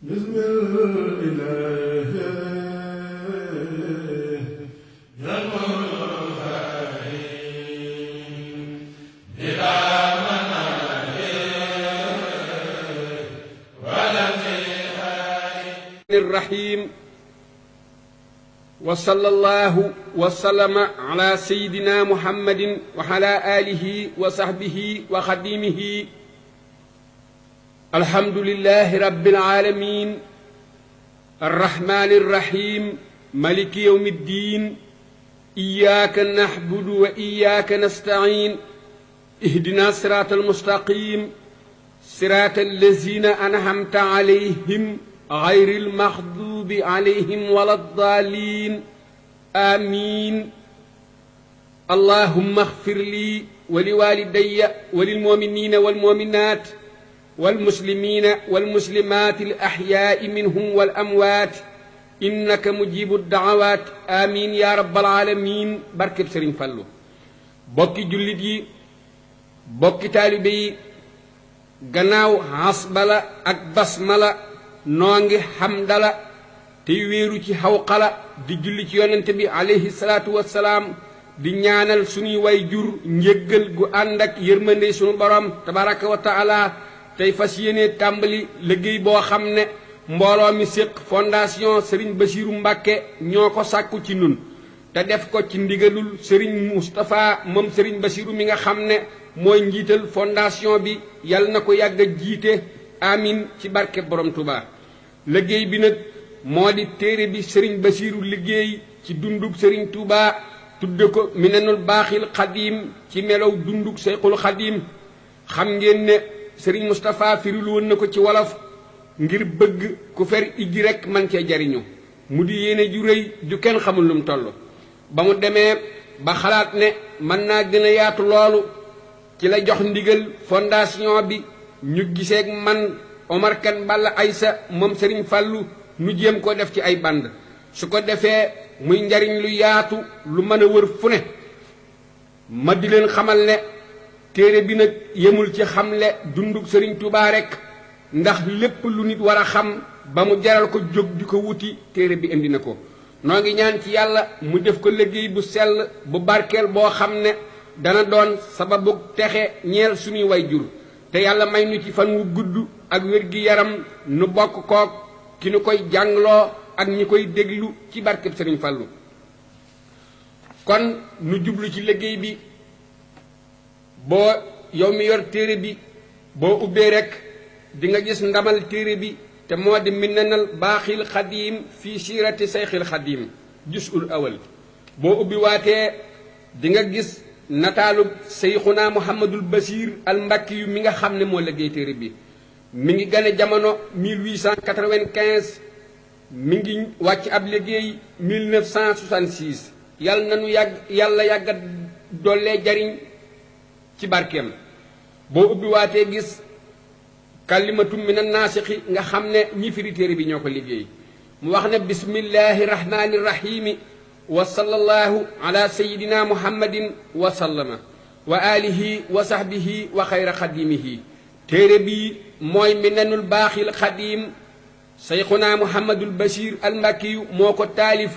بسم الإله يا المرهين إلى مناهي ولم الرحيم وصلى الله وسلم على سيدنا محمد وعلى آله وصحبه وخديمه الحمد لله رب العالمين الرحمن الرحيم ملك يوم الدين إياك نعبد وإياك نستعين اهدنا الصراط المستقيم صراط الذين أنعمت عليهم غير المغضوب عليهم ولا الضالين آمين اللهم اغفر لي ولوالدي وللمؤمنين والمؤمنات والمسلمين والمسلمات الأحياء منهم والأموات إنك مجيب الدعوات آمين يا رب العالمين بركب سرين فالو بوكي جلدي بوكي تالبي غناو عصبلا أك بسملا نونغي حمدلا تيويرو تي حوقلا دي جلي تي يوننت بي عليه الصلاة والسلام di ñaanal suñuy way jur njéggal gu ànd ak yërmande suñu borom tabaraka wa taala tey fas yéene tàmbali liggéey boo xam ne mbooloo mi séq fondation Serigne Bassirou Mbacké ñoo ko sàkku ci nun te def ko ci ndigalul Serigne Moustapha moom Serigne Bassirou mi nga xam ne mooy njiital fondation bi yal na ko yàgg a jiite amin ci barke borom Touba liggéey bi nag moo di téere bi Serigne Bassirou liggéey ci dundug Serigne Touba tudde ko Minanul Baaxil Xadim ci melow dundug Seyxul Xadim xam ngeen ne Serigne Moustapha firil woon na ko ci wolof ngir bëgg ku fer ijji rek man cee jariñu mu di yéene ju rëy ju kenn xamul lu mu toll ba mu demee ba xalaat ne mën naa gën a yaatu loolu ci la jox ndigal fondation bi ñu giseeg man Omar Kan Balla Aysa moom Serigne Fallou nu jéem ko def ci ay band su ko defee muy njariñ lu yaatu lu mën a wër fu ne ma di leen xamal ne téere bi nag yemul ci xamle dundug Serigne Touba rek ndax lépp lu nit war a xam ba mu jaral ko jóg di ko wuti téere bi indi na ko noo ngi ñaan ci yàlla mu def ko liggéey bu sell bu barkeel boo xam ne dana doon sababu texe ñeel suñuy way jur te yàlla may nu ci fan wu gudd ak wér gi yaram nu bokk kook ki nu koy jàngloo ak ñi koy déglu ci barkeb Serigne Fallou kon nu jublu ci liggéey bi boo yow mi yor téere bi boo ubbee rek di nga gis ndamal téere bi te moo di Minanul Baaxil Xadim fii siirati Seyxil Xadim jusul awal boo ubbi waatee di nga gis nataalub Seyxuna Muhammadul Basiir al Mbakki yu mi nga xam ne moo liggéey téere bi mi ngi gane jamono 1895 mi ngi wàcc ab liggéey 1966 yàlla nanu yàlla yàgga dollee jariñ ci barkeem boo ubbi waatee gis kalimatum minan naasixi nga xam ne ñi firi téere bi ñoo ko liggéey mu wax ne bismillahi rahmani rahimi wa sallallahu ala sayidina muhammadin wa sallama wa alihi wa sahbihi wa xayra xadimihi téere bi mooy Minanul Baaxil Xadim Seyxuna Muhammadul Basiir al Mbakkiyu moo ko taalif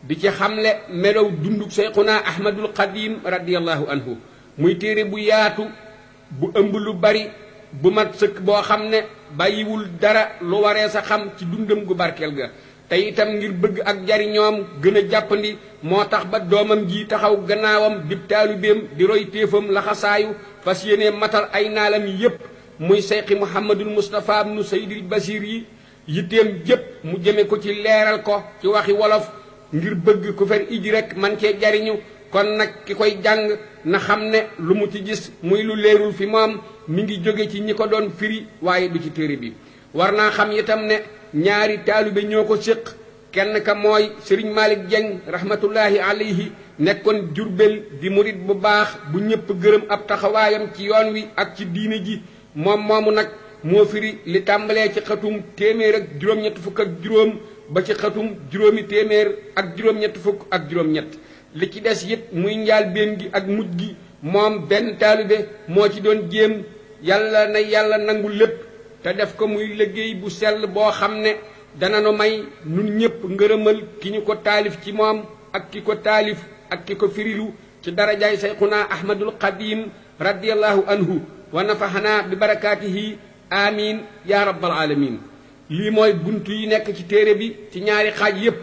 di ci xamle melow dundug Seyxuna Ahmadul Xadim radiyallahu anhu muy téere bu yaatu bu ëmb lu bari bu mat sëkk boo xam ne bàyyiwul dara lu waree sa xam ci dundam gu barkeel ga te itam ngir bëgg ak jariñoom gën a jàppandi moo tax ba doomam ji taxaw gannaawam dib taalibeem di roy téefam laxasaayu fas yéene matal ay naalam yépp muy Seyxi Muhammadul Moustapha ibnu Seydil Basiir yi yitteem jépp mu jëme ko ci leeral ko ci waxi wolof ngir bëgg ku fer iji rek man cee jariñu kon nag ki koy jàng na xam ne lu mu ci gis muy lu leerul fi moom mi ngi jóge ci ñi ko doon firi waaye du ci téere bi war naa xam itam ne ñaari taalibe ñoo ko séq kenn ka mooy Serigne Malick Dieng rahmatullahi alayhi nekkoon Jurbel di murit bu baax bu ñëpp gërëm ab taxawaayam ci yoon wi ak ci diine ji moom moomu nag moo firi li tàmbalee ci xatum téeméer ak juróom-ñett fukk ak juróom ba ci xatum juróomi téeméer ak juróom-ñett fukk ak juróom-ñett li ci des it muy njaal benn gi ak mujj gi moom benn taalibe moo ci doon jéem yàlla na yàlla nangu lépp te def ko muy liggéey bu sell boo xam ne dana nu may nun ñépp ngërëmal ki ñu ko taalif ci moom ak ki ko taalif ak ki ko firilu ci darajaay sayxuna ahmadul qadim radiyallahu anhu wa nafaxanaa bi barakaatihi amin ya rabbal alamin lii mooy buntu yi nekk ci téere bi ci ñaari xaaj yépp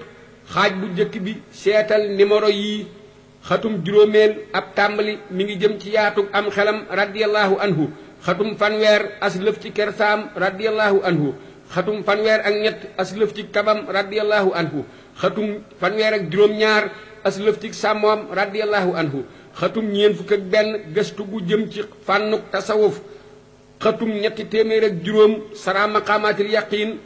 xaaj bu njëkk bi seetal numéro yii xatum juróomeel ab tàmbali mi ngi jëm ci yaatug am xelam radiyallahu anhu xatum fanweer aslëf ci kersaam radiyallahu anhu xatum fanweer ak ñett aslëf ci tabam radiyallahu anhu xatum fanweer ak juróom-ñaar aslëf ci sàmmoom radiyallahu anhu xatum ñeen fukk ak benn gëstu gu jëm ci fànnuk tasawuf xatum ñetti téeméer ak juróom sara maqaamaatil yaqiin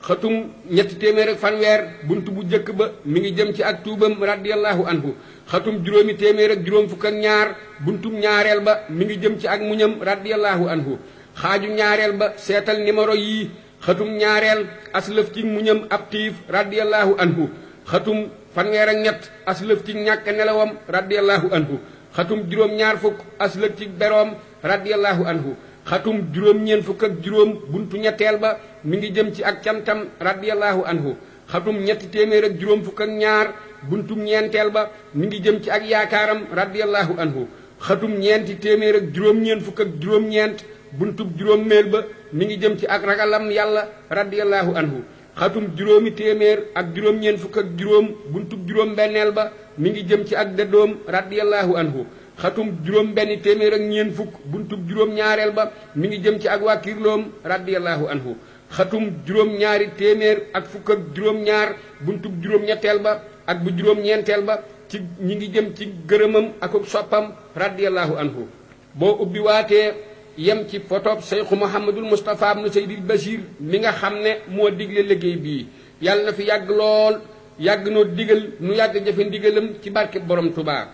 xatum ñetti téeméer ak fanweer bunt bu njëkk ba mi ngi jëm ci ak tuubam radiyallahu anhu xatum juróomi téeméer ak juróom fukk ak ñaar buntum ñaareel ba mi ngi jëm ci ak muñam radiyallahu anhu xaaju ñaareel ba seetal numéro yii xatum ñaareel aslëf ci muñam ab tiif radiyallahu anhu xatum fanweer ak ñett aslëf ci ñàkk nelawam radiyallahu anhu xatum juróom-ñaar fukk aslëf ci beroom radiyallahu anhu xatum juróom-ñeen fukk ak juróom buntu ñetteel ba mi ngi jëm ci ak cantam radiyallahu anhu xatum ñetti téeméer ak juróom fukk ak ñaar buntum ñeenteel ba mi ngi jëm ci ak yaakaaram radiyallahu anhu xatum ñeenti téeméer ak juróom-ñeen fukk ak juróom-ñeent buntub juróom-meel ba mi ngi jëm ci ak ragalam yàlla radiyallahu anhu xatum juróomi téeméer ak juróom-ñeen fukk ak juróom buntub juróom-benneel ba mi ngi jëm ci ak dëddoom radiyallahu anhu xatum juróom benn téeméer ak ñeen fukk buntub juróom-ñaareel ba mi ngi jëm ci ak wàkkirloom radiyallahu anhu xatum juróom-ñaari téeméer ak fukk ak juróom-ñaar buntub juróom-ñetteel ba ak bu juróom-ñeenteel ba ci ñi ngi jëm ci gërëmam ak soppam radiyallahu anhu boo ubbi waatee yem ci fotob Seexu Muhammadul Mustafa ibnu Seydil Bachir mi nga xam ne moo digle liggéey bii yàlla na fi yàgg lool yàgg noo digal nu yàgg jëfe ndigalam ci barke borom Tuubaa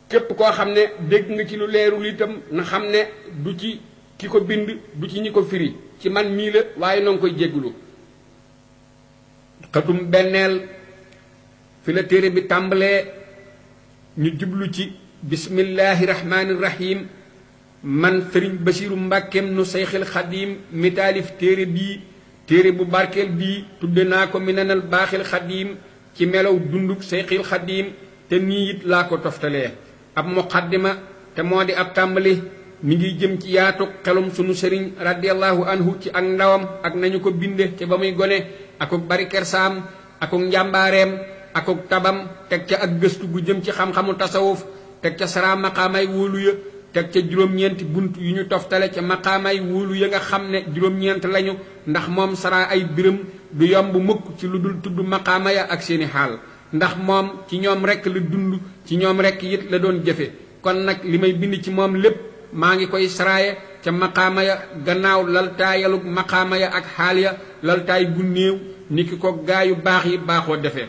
képp koo xam ne dégg nga ci lu leerul itam na xam ne du ci ki ko bind du ci ñi ko firi ci man mii la waaye noo ngi koy jéggulu xatum benneel fi la téere bi tàmbalee ñu jublu ci bismillahi rahmaani rahim man sëriñ Basiiru Mbàkkeem nu Seyxil Xadiim mi taalif téere bii téere bu barkeel bii tudde naa ko Minanul Baaxil Xadiim ci melow dunduk Seyxil Xadiim te nii it laa ko toftalee ab muqaddima te moo di ab tàmbali mi ngi jëm ci yaatu xelum sunu sëriñ radiyallahu anhu ci ak ndawam ak nañu ko binde ca ba muy gone akuk bari kersaam akuk njàmbaareem akuk tabam teg ca ak gëstu gu jëm ci xam-xamu tasawuf teg ca sara maqaamay wóolu ya teg ca juróom-ñeenti bunt yu ñu toftale ca maqaamay wóolu ya nga xam ne juróom-ñeent lañu ndax moom sara ay biram du yomb mukk ci lu dul tudd maqaama ya ak seeni xaal ndax moom ci ñoom rekk la dund ci ñoom rekk it la doon jëfe kon nag li may bind ci moom lépp maa ngi koy saraaye ca maqaama ya gannaaw laltaayalug maqaama ya ak xaal ya laltaay bu néew ni ki ko gaayu baax yi baaxoo defee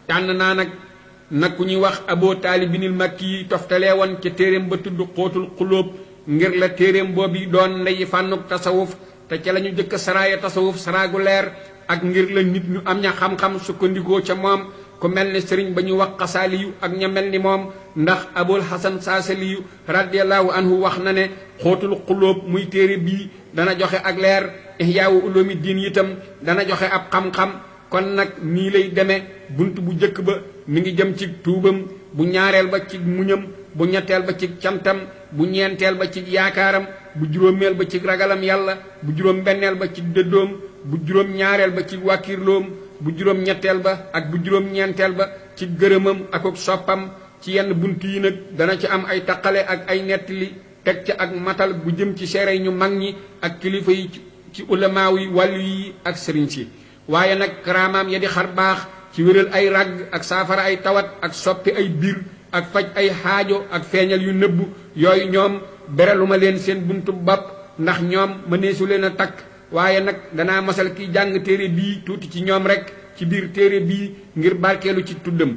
tànn naa nag ku ñuy wax Aboo Taalibinil Makki yi toftalee woon ca téeréem ba tudd xóotul xulóob ngir la téeréem boobu doon ndeyi fànnuk tasawuf te ca la ñu jëkk saraaye tasawuf saraagu leer ak ngir la nit ñu am ña xam-xam sukkandikoo ca moom ku mel ne sëriñ ba ñu wax xasaaliyu ak ña mel ni moom ndax abul hasan saasaliyu radiyallahu anhu wax na ne xóotul xulóob muy téere bii dana joxe ak leer ihyaawu uloomi diin itam dana joxe ab xam-xam kon nag nii lay demee bunt bu jëkk ba mi ngi jëm ci tuubam bu ñaareel ba ci muñam bu ñetteel ba ci cantam bu ñeenteel ba ci yaakaaram bu juróomeel ba ci ragalam yàlla bu juróom benneel ba ci dëddoom bu juróom ñaareel ba ci wàkkirloom bu juróom ñetteel ba ak bu juróom ñeenteel ba ci gërëmam ak soppam ci yenn bunt yi nag dana ci am ay taqale ak ay nettali teg ca ak matal bu jëm ci seere ñu mag ñi ak kilifa yi ci ulamaaw yi wàllu yi ak sëriñ si waaye nag karaamaam ya di xar baax ci wéral ay ràgg ak saafara ay tawat ak soppi ay biir ak faj ay xaajo ak feeñal yu nëbbu yooyu ñoom beraluma leen seen buntu bopp ndax ñoom mëneesu leen a takk waaye nag danaa masal ki jàng téere bii tuuti ci ñoom rek ci biir téere bii ngir barkeelu ci tuddam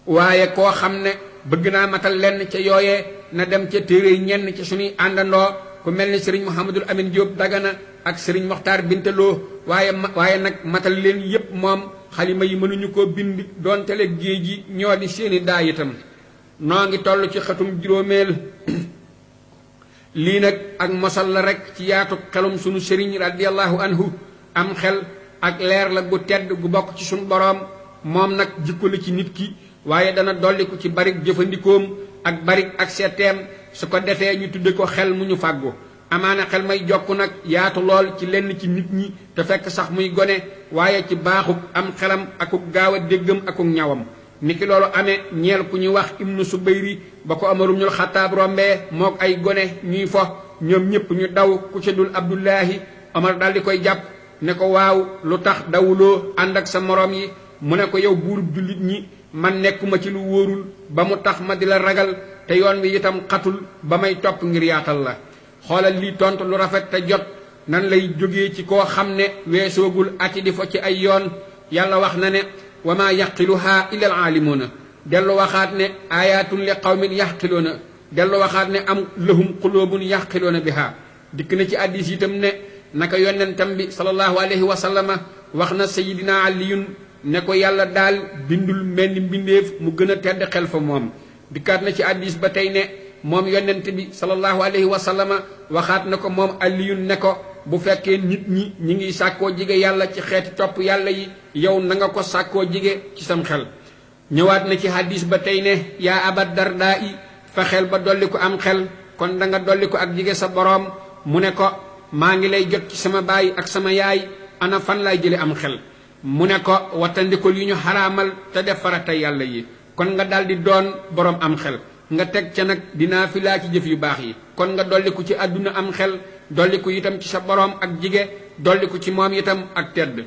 waaye koo xam ne bëgg naa matal lenn ca yooyee na dem ca téere ñenn ca suñuy àndandoo ku mel ni sëriñ Mouhamadul Amin Diop Dagana ak sëriñ Moxtaar Bintaloo waaye nag matal leen yépp moom xalima yi mënuñu koo bind doonte le géej gi ñoo di seeni daa itam noo ngi toll ci xatum juróomeel lii nag ak mosal la rek ci yaatu xelum sunu sëriñ radiyallahu anhu am xel ak leer la gu tedd gu bokk ci sunu boroom moom nag jikko la ci nit ki waaye dana dolliku ci barik jëfandikoom ak barik ak seeteem su ko defee ñu tudde ko xel mu ñu fàggu amaana xel may jokk nag yaatu lool ci lenn ci nit ñi te fekk sax muy gone waaye ci baaxuk am xelam akuk gaaw a déggam akuk ñawam niki loolu amee ñeel ku ñuy wax ibnu subayri ba ko Umar ibnul Xattaab rombee mook ay gone ñuy fo ñoom ñëpp ñu daw ku ca dul Abdullahi Omar daal di koy jàpp ne ko waaw lu tax dawuloo ànd ak sa moroom yi mu ne ko yow buurub jullit ñi man nekkuma ci lu wóorul ba mu tax ma di la ragal te yoon wi itam xatul ba may topp ngir yaatal la xoolal lii tontu lu rafet te jot nan lay jógee ci koo xam ne weesoogul ati di fo ci ay yoon yàlla wax na ne wa maa yaqiluha illa al aalimuuna dellu waxaat ne ayaatun li qawmin yaqiluuna dellu waxaat ne am lahum quluubun yaqiluuna biha dikk na ci addis itam ne naka yonentam bi sallallahu alayhi wa sallama wax na sayidina aliyun ne ko yàlla daal bindul mel ni mbindeef mu gën a tedd xel fa moom dikkaat na ci addis ba tey ne moom yonent bi sallallahu alayhi wa sallama waxaat na ko moom aliyun ne ko bu fekkee nit ñi ñi ngi sàkkoo jige yàlla ci xeeti topp yàlla yi yow na nga ko sàkkoo jige ci sam xel ñëwaat na ci hadis ba tey ne yaa abat dardaa i fa xel ba dolli ko am xel kon da nga dolli ko ak jige sa boroom mu ne ko maa ngi lay jot ci sama baay ak sama yaay ana fan laay jële am xel mu ne ko wattandikul yu ñu xaraamal te def farata yàlla yi kon nga daldi doon boroom am xel nga teg ca nag dinaa fi laa ci jëf yu baax yi kon nga dolliku ci àdduna am xel dolliku itam ci sa boroom ak jige dolliku ci moom itam ak tedd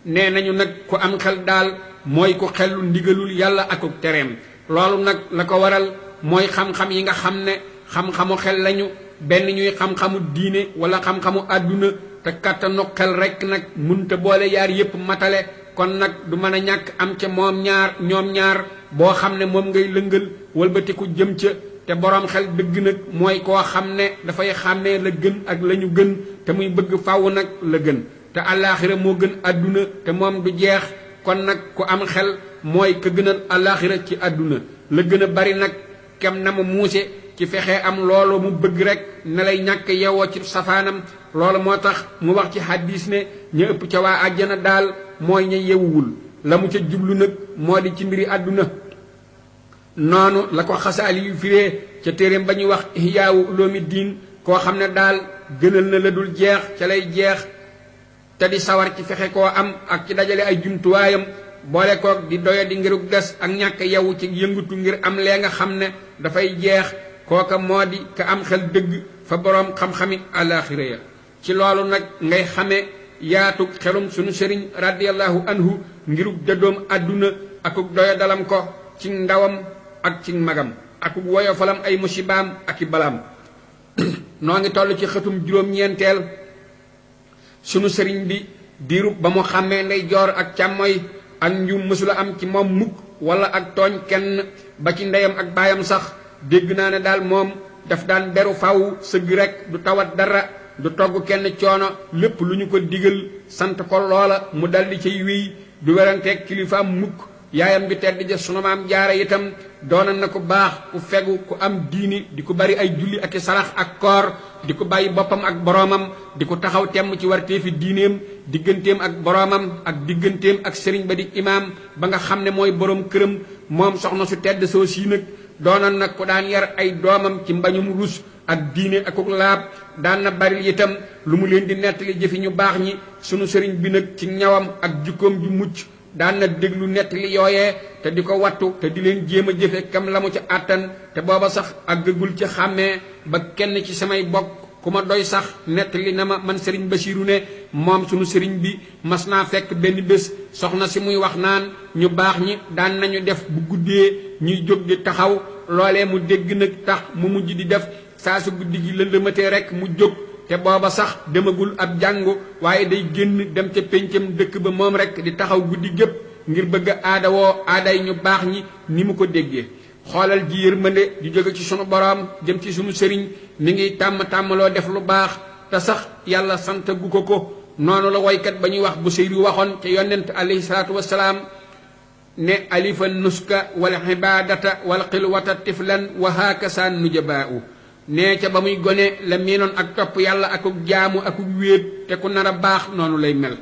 nee nañu nag ku am xel daal mooy ku xellu ndigalul yàlla akuk tereem loolu nag la ko waral mooy xam-xam yi nga xam ne xam-xamu xel lañu benn ñuy xam-xamu diine wala xam-xamu àdduna te kattanu xel rekk nag munta boole yaar yépp matale kon nag du mën a ñàkk am ca ñoom ñaar boo xam ne moom ngay lëngal walbatiku jëm ca te boroom xel dëgg nag mooy koo xam ne dafay xàmmee la gën ak la ñu gën te muy bëgg fàww nag la gën te àllaaxira moo gën àdduna te moom du jeex kon nag ku am xel mooy ka gënal àllaaxira ci àdduna la gën a bari nag kem na mu muuse ci fexe am loolu mu bëgg rek ne lay ñàkk yewoo ci safaanam loolu moo tax mu wax ci hadis ne ñu ëpp ca waa àjjana daal mooy ña yewuwul la mu ca jublu nag moo di ci mbiri àdduna noonu la ko xasaali yu firee ca téeréem ba ñuy wax ihyaawu uloomi diin koo xam ne daal gënal na la dul jeex ca lay jeex te di sawar ci fexe koo am ak ci dajale ay jumtuwaayam boole koog di doya di ngirug des ak ñàkk yewu ci yëngutu ngir am lee nga xam ne dafay jeex kooka moo di ka am xel dëgg fa boroom xam-xami àllaaxira ya ci loolu nag ngay xamee yaatu xelum sunu sëriñ radiyallahu anhu ngirug dëddoom àdduna akuk doya dalam ko ci ndawam ak ci magam akuk woyofalam ay musibaam ak i balaam noo ngi toll ci xëtum juróom-ñeenteel sunu sëriñ bi diirub ba mu xàmmee ndey joor ak càmmoy ak njum mësula am ci moom mukk wala ak tooñ kenn ba ci ndeyam ak baayam sax dégg naa ne daal moom daf daan beru faw sëgg rek du tawat dara du togg kenn coono lépp lu ñu ko digal sant ko loola mu daldi cay wéy du weranteeg kilifaam mukk yaayam bi tedd ja sunu maam jaara itam doona na ko baax ku fegu ku am diini di ko bari ay julli ak i sarax ak koor di ko bàyyi boppam ak boroomam di ko taxaw temm ci warteefi diineem digganteem ak boroomam ak digganteem ak sëriñ ba di imaam ba nga xam ne mooy boroom këram moom soxna su tedd soo sii nag doonoon nag ku daan yar ay doomam ci mbañum rus ak diine akuk laab daan na bari itam lu mu leen di nettali jëfi ñu baax ñi sunu sëriñ bi nag ci ñawam ak jikkoom ju mucc daan na déglu nettali yooyee te di ko wattu te di leen jéem a jëfe kam la mu ca àttan te booba sax àggagul ci xàmmee ba kenn ci samay bokk ku ma doy sax nettali na ma man sëriñ Basiiru ne moom sunu sëriñ bi mas naa fekk benn bés soxna si muy wax naan ñu baax ñi daan nañu def bu guddee ñuy jóg di taxaw loolee mu dégg nag tax mu mujj di def saa su guddi gi lëndëmatee rek mu jóg te booba sax demagul ab jàngu waaye day génn dem ca péncam dëkk ba moom rek di taxaw guddi gépp ngir bëgg a aadawoo aaday ñu baax ñi ni mu ko déggee xoolal ji yërmande di jóge ci sunu boroom jëm ci sunu sëriñ mi ngi tàmmaloo def lu baax te sax yàlla sant gu ko noonu la woykat ba ñuy wax bu Busayri waxoon ca yonent alayhi salaatu wassalaam ne alifa nuska wal ibadata wal xilwata tiflan wa haakasa nujabaa'u nee ca ba muy gone la miinoon ak topp yàlla akuk jaamu akuk wéet te ku nar a baax noonu lay mel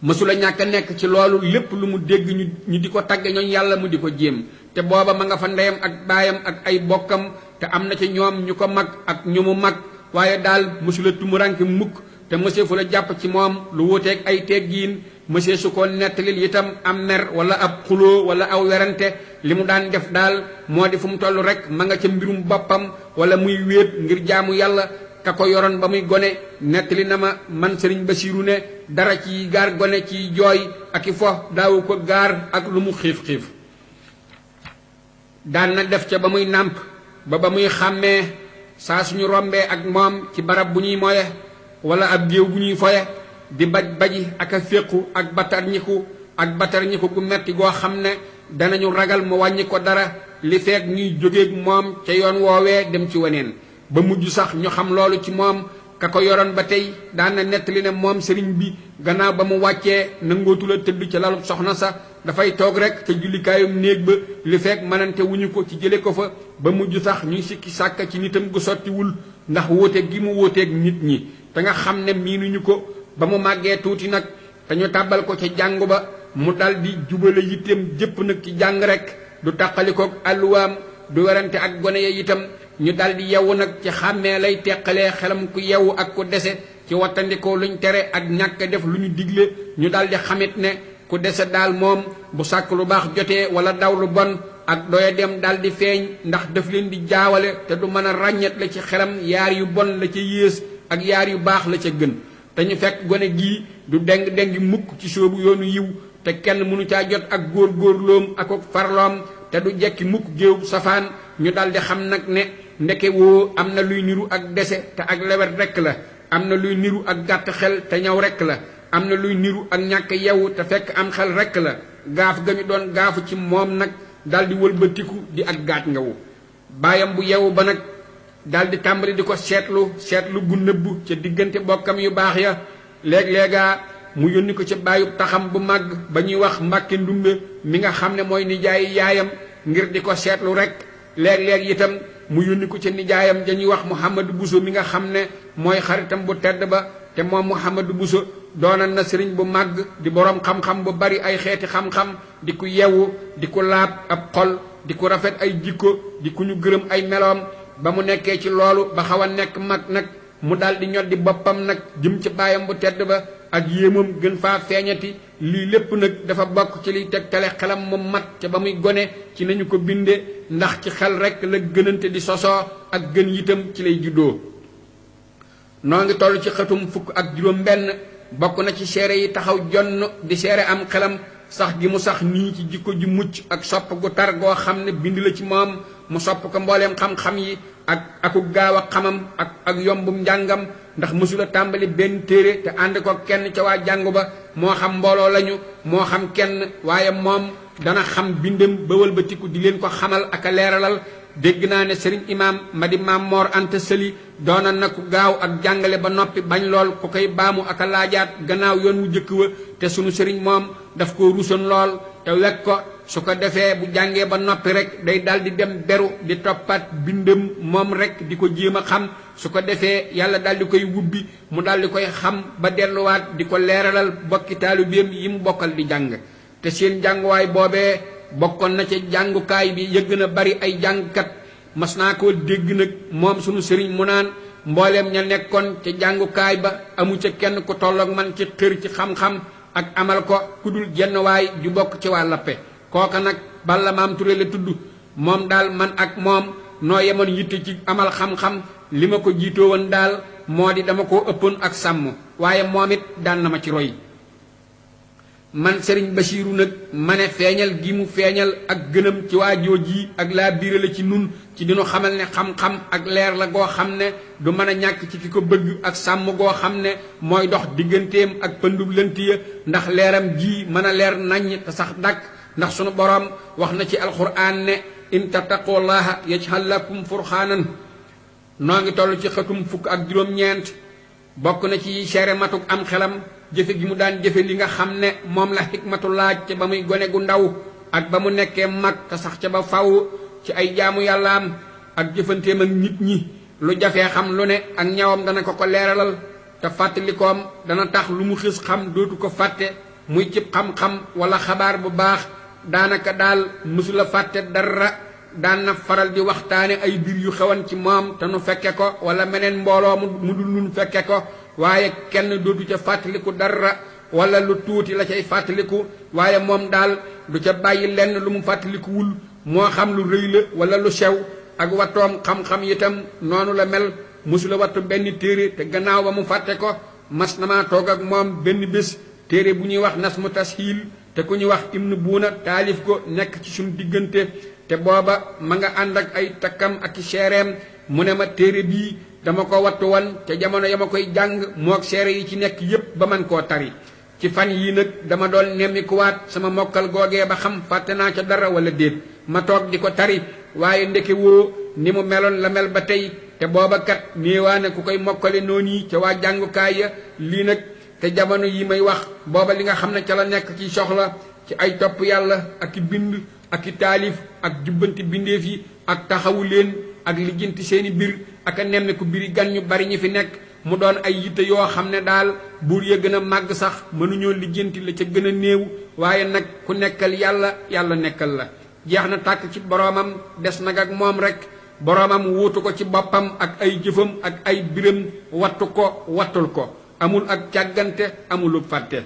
mësula ñàkk a nekk ci loolu lépp lu mu dégg ñu di ko tagge ñooñ yàlla mu di ko jéem te booba ma nga fa ndeyam ak baayam ak ay bokkam te am na ci ñoom ñu ko mag ak ñu mu mag waaye daal mësula tumuranke mukk te mësee fu la jàpp ci moom lu wuteeg ay teggiin mësee su ko nettalil itam am mer wala ab xuloo wala aw werante li mu daan def daal moo di fu mu toll rek ma nga ca mbirum boppam wala muy wéet ngir jaamu yàlla ka ko yoroon ba muy gone nettali na ma man sëriñ Basiiru ne dara ci gaar gone ci jooy ak i fo daawu ko gaar ak lu mu xiif-xiif daan na def ca ba muy nàmp ba muy xàmmee saa suñu rombee ak moom ci barab bu ñuy moye wala ab géew bu ñuy foye di baji ak a féqu ak batarñiku gu metti goo xam ne danañu ragal mu wàññi ko dara li feek ñuy jógeeg moom ca yoon woowee dem ci weneen ba mujj sax ñu xam loolu ci moom ka ko yoroon ba tey daan na nettali ne moom sëriñ bi gannaaw ba mu wàccee nangootula tëdd ca lalub soxna sa dafay toog rek ca jullikaayum néeg ba li feek mënante wuñu ko ci jële ko fa ba mujj sax ñuy sikki sàkka ci nitam gu sottiwul ndax wóote gi mu wóoteeg nit ñi te nga xam ne miinuñu ko ba mu màggee tuuti nag te ñu tàbbal ko ca jàngu ba mu dal di jubale yitteem jëpp nag ci jàng rek du tàqalikook àlluwaam du werante ak gone ya itam ñu dal di yewwu nag ci xàmmee lay teqalee xelam ku yewwu ak ku dese ci wattandikoo luñ tere ak ñàkk def lu ñu digle ñu dal di xamit ne ku dese daal moom bu sàkk lu baax jotee wala daw lu bon ak doya dem dal di feeñ ndax daf leen di jaawale te du mën a ràññet la ci xelam yaar yu bon la ca yées ak yaar yu baax la ca gën te ñu fekk gone gii du deng mukk ci soobu yoonu yiw te kenn mënu caa jot ak góor-góorloom ak farloom te du jekki mukk géew safaan ñu daldi xam nag ne ndeke woo am na luy niru ak dese te ak lewet rekk la am na luy niru ak gàtt xel te ñaw rekk la am na luy niru ak ñàkk yewu te fekk am xel rekk la gaaf ga ñu doon gaafu ci moom nag daldi wëlbatiku di ak gaat ngawu baayam bu yewu ba nag daldi tàmbali di ko seetlu gu nëbbu ca diggante bokkam yu baax ya léeg-léegaa mu yónni ko ca baayub taxam bu màgg ba ñuy wax Mbàkke Ndumbe mi nga xam ne mooy nijaayi yaayam ngir di ko seetlu rek léeg-léeg itam mu yónni ko ca nijaayam dañuy wax Mouhamadou Bousso mi nga xam ne mooy xaritam bu tedd ba te moom Mouhamadou Bousso doonan na sëriñ bu màgg di boroom xam-xam bu bari ay xeeti xam-xam di ku yewu di ku laab ab xol di ku rafet ay jikko di ku ñu gërëm ay meloom ba mu nekkee ci loolu ba xaw a nekk mag nag mu daldi ñoddi boppam nag jëm ci baayam bu tedd ba ak yéemam gën faa feeñati lii lépp nag dafa bokk ci liy tegtale xelam mu mat ca ba muy gone ci nañu ko binde ndax ci xel rekk la gënante di sosoo ak gën yitam ci lay juddoo noo ngi toll ci xëtum fukk ak juróom benn bokk na ci seere yi taxaw jonn di seere am xelam sax gi mu sax nii ci jikko ju mucc ak sopp gu tar goo xam ne bind la ci moom mu sopp ko mbooleem xam-xam yi aku gaaw a xamam ak yombum njàngam ndax mësula tàmbali benn téere te ànd ko kenn ca waa jàngu ba moo xam mbooloo lañu moo xam kenn waaye moom dana xam bindam ba wëlbatiku di leen ko xamal ak a leeralal dégg naa ne sëriñ imaam ma di maam Mor Anta Sali doona na ku gaaw ak jàngale ba noppi bañ lool ku koy baamu ak a laajaat gannaaw yoon wu jëkk wa te sunu sëriñ moom daf ko rusoon lool te wekk ko su ko defee bu jàngee ba noppi rek day daldi dem beru di toppaat bindam moom rek di ko jéem a xam su ko defee yàlla daldi koy wubbi mu daldi koy xam ba delluwaat di ko leeralal bokki taalibeem yi mu bokkal di jàng te seen jànguwaay boobee bokkoon na ca jàngukaay bi yëgg na bari ay jàngkat mas naa koo dégg nag moom sunu sëriñ mu naan mbooleem ña nekkoon ca jàngukaay ba amu ca kenn ku tolloog man ci xër ci xam-xam ak amal ko ku dul jenn waay ju bokk ci waa Lappe kooka nag Balla Maam Touré la tudd moom daal man ak moom noo yemoon yitte ci amal xam-xam li ma ko jiitoo woon daal moo di dama koo ëppoon ak sàmm waaye moom it daan na ma ci roy man Serigne Bachirou nag ma ne feeñal gi mu feeñal ak gënam ci waa jooji ak laa biire la ci nun ci dinu xamal ne xam-xam ak leer la goo xam ne du mën a ñàkk ci ki ko bëgg ak sàmm goo xam ne mooy dox digganteem ak pëndub lënt ya ndax leeram ji mën a leer naññ te sax dàkk ndax sunu boroom wax na ci alxuraan ne in tattaqullaha yaj'al lakum furxaanan noo ngi toll ci xëtum fukk ak juróom-ñeent bokk na ci seere matuk am xelam jëfe gi mu daan jëfe li nga xam ne moom la xikmatu laaj ca ba muy gone gu ndaw ak ba mu nekkee mag te sax ca ba faw ci ay jaamu yàllaam ak jëfanteem ak nit ñi lu jafee xam lu ne ak ñawam dana ko leeralal te fàttalikoom dana tax lu mu xis xam dootu ko fàtte muy cib xam-xam wala xabaar bu baax daanaka daal mësula fàtte dara daan na faral di waxtaane ay bir yu xewan ci moom te nu fekke ko wala meneen mbooloo mu dul nun fekke ko waaye kenn dootu ca fàttaliku dara wala lu tuuti la cay fàttaliku waaye moom daal du ca bàyyi lenn lu mu fàttalikuwul moo xam lu rëy la wala lu sew ak wattoom xam-xam itam noonu la mel mësula wattu benn téere te gannaaw ba mu fàtte ko mas na maa toog ak moom benn bés téere bu ñuy wax Nasmu Tashiil te ku ñuy wax Ibnu Buuna taalif ko nekk ci suñu diggante te booba ma nga ànd ak ay takkam ak i seereem mu ne ma téere bii dama ko wattu woon te jamono ya ma koy jàng mook seere yi ci nekk yépp ba man koo tari ci fan yii nag dama doon nemmikuwaat sama mokkal googee ba xam fàtte naa ca dara wala déet ma toog di ko tari waaye ndeke woo ni mu meloon la mel ba tey te booba kat néewaane ku koy mokkale noonu yi ca waa jàngukaay ya lii nag te jamono yi may wax booba li nga xam ne ca la nekk ci soxla ci ay topp yàlla ak i bind ak i taalif ak jubbanti bindeef yi ak taxawu leen ak lijjanti seeni bir ak a nemmiku biri gan ñu bari ñi fi nekk mu doon ay yitte yoo xam ne daal buur ya gën a màgg sax mënuñoo lijjanti la ca gën a néew waaye nag ku nekkal yàlla yàlla nekkal la jeex na tàkk ci boroomam des nag ak moom rek boroomam wuutu ko ci boppam ak ay jëfam ak ay biram wattu ko wattul ko amul ak càggante amulu fàtte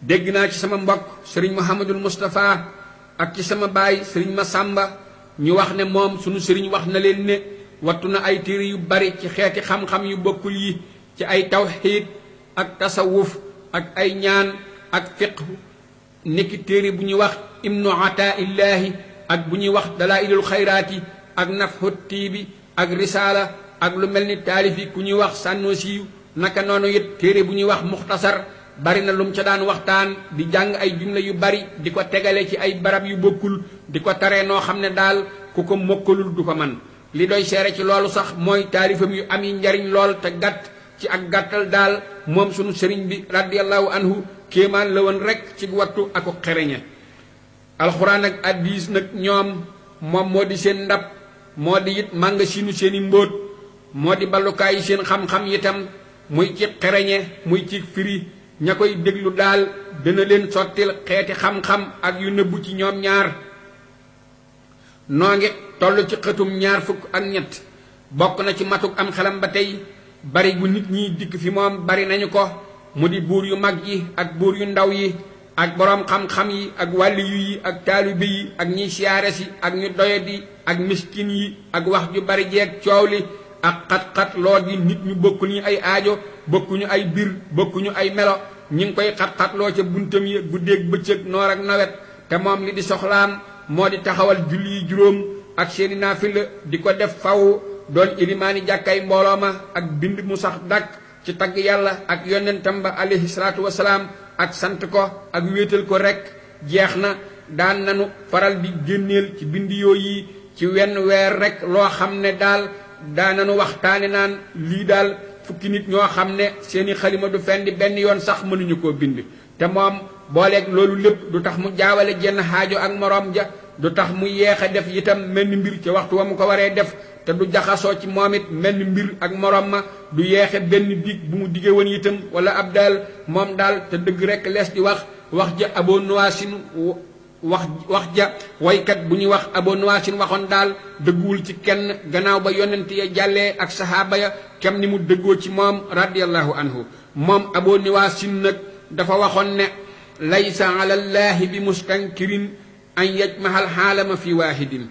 dégg naa ci sama mbokk sëriñ Muhammadul Mustafa ak ci sama baay sëriñ Masamba ñu wax ne moom sunu sëriñ wax na leen ne wattu na ay téere yu bari ci xeeti xam-xam yu bokkul yi ci ay tawxiid ak tasawuf ak ay ñaan ak fiqh niki téere bu ñuy wax ibnu ataillahi ak bu ñuy wax dalailul xayraati ak nafhu tiibi ak risaala ak lu mel ni taalif yi ku ñuy wax sànnosiyu naka noonu it téere bu ñuy wax muxtasar bari na lu mu ca daan waxtaan di jàng ay jumla yu bari di ko tegale ci ay barab yu bokkul di ko taree noo xam ne daal ku ko mokkalul du ko man li doy seere ci loolu sax mooy taalifam yu am yi njariñ lool te gàtt ci ak gàttal daal moom sunu sëriñ bi radiyallahu anhu kéemaan la woon rek ci wattu aku xereñe alxuraan ak hadiis nag ñoom moom moo di seen ndab moo di it mànga sinu seeni mbóot moo di ballukaayu seen xam-xam itam muy ci xereñe muy ci firi ña koy déglu daal dana leen sottil xeeti xam-xam ak yu nëbbu ci ñoom ñaar noo ngi toll ci xëtum 27 bokk na ci matuk am xelam ba tey bari gu nit ñi dikk fi moom bari nañu ko mu di buur yu mag yi ak buur yu ndaw yi ak boroom xam-xam yi ak wàlliyu yi ak taalibe yi ak ñiy siyaare si ak ñu doyadi ak miskin yi ak wax ju bari jeeg coow li ak xat-xat loo di nit ñu bokkuñu ay aajo bokkuñu ay bir bokkuñu ay melo ñi ngi koy xat-xatloo ca buntam yi guddeeg bëccëg noor ak nawet te moom li di soxlaam moo di taxawal julli yi juróom ak seeni naafila di ko def faw doon ilimaani jàkkay mbooloo ma ak bind mu sax dàkk ci tagg yàlla ak yonentam ba alayhi salaatu wasalaam ak sant ko ak wéetal ko rek jeex na daan nanu faral di génneel ci bind yooyu ci wenn weer rek loo xam ne daal daan nanu waxtaane naan lii daal fukki nit ñoo xam ne seeni xalima du fendi benn yoon sax mënuñu koo bind te moom booleeg loolu lépp du tax mu jaawale jenn xaajo ak moroom ja du tax mu yeex a def itam menn mbir ci waxtu wa mu ko waree def te du jaxasoo ci moom it menn mbir ak moroom ma du yeexe benn biig bu mu digge woon itam wala ab daal moom daal te dëgg rekk lees di wax ja Abu Nuwaasin wax ja waykat bu ñuy wax Abu Nuwaasin waxoon daal dëgguwul ci kenn gannaaw ba yonent ya jàllee ak saxaaba ya kem ni mu dëggoo ci moom radiyallahu anhu moom Abu Nuwaasin nag dafa waxoon ne laysa ala llahi bi mustankirin an yajmahal xaalama fi waahidin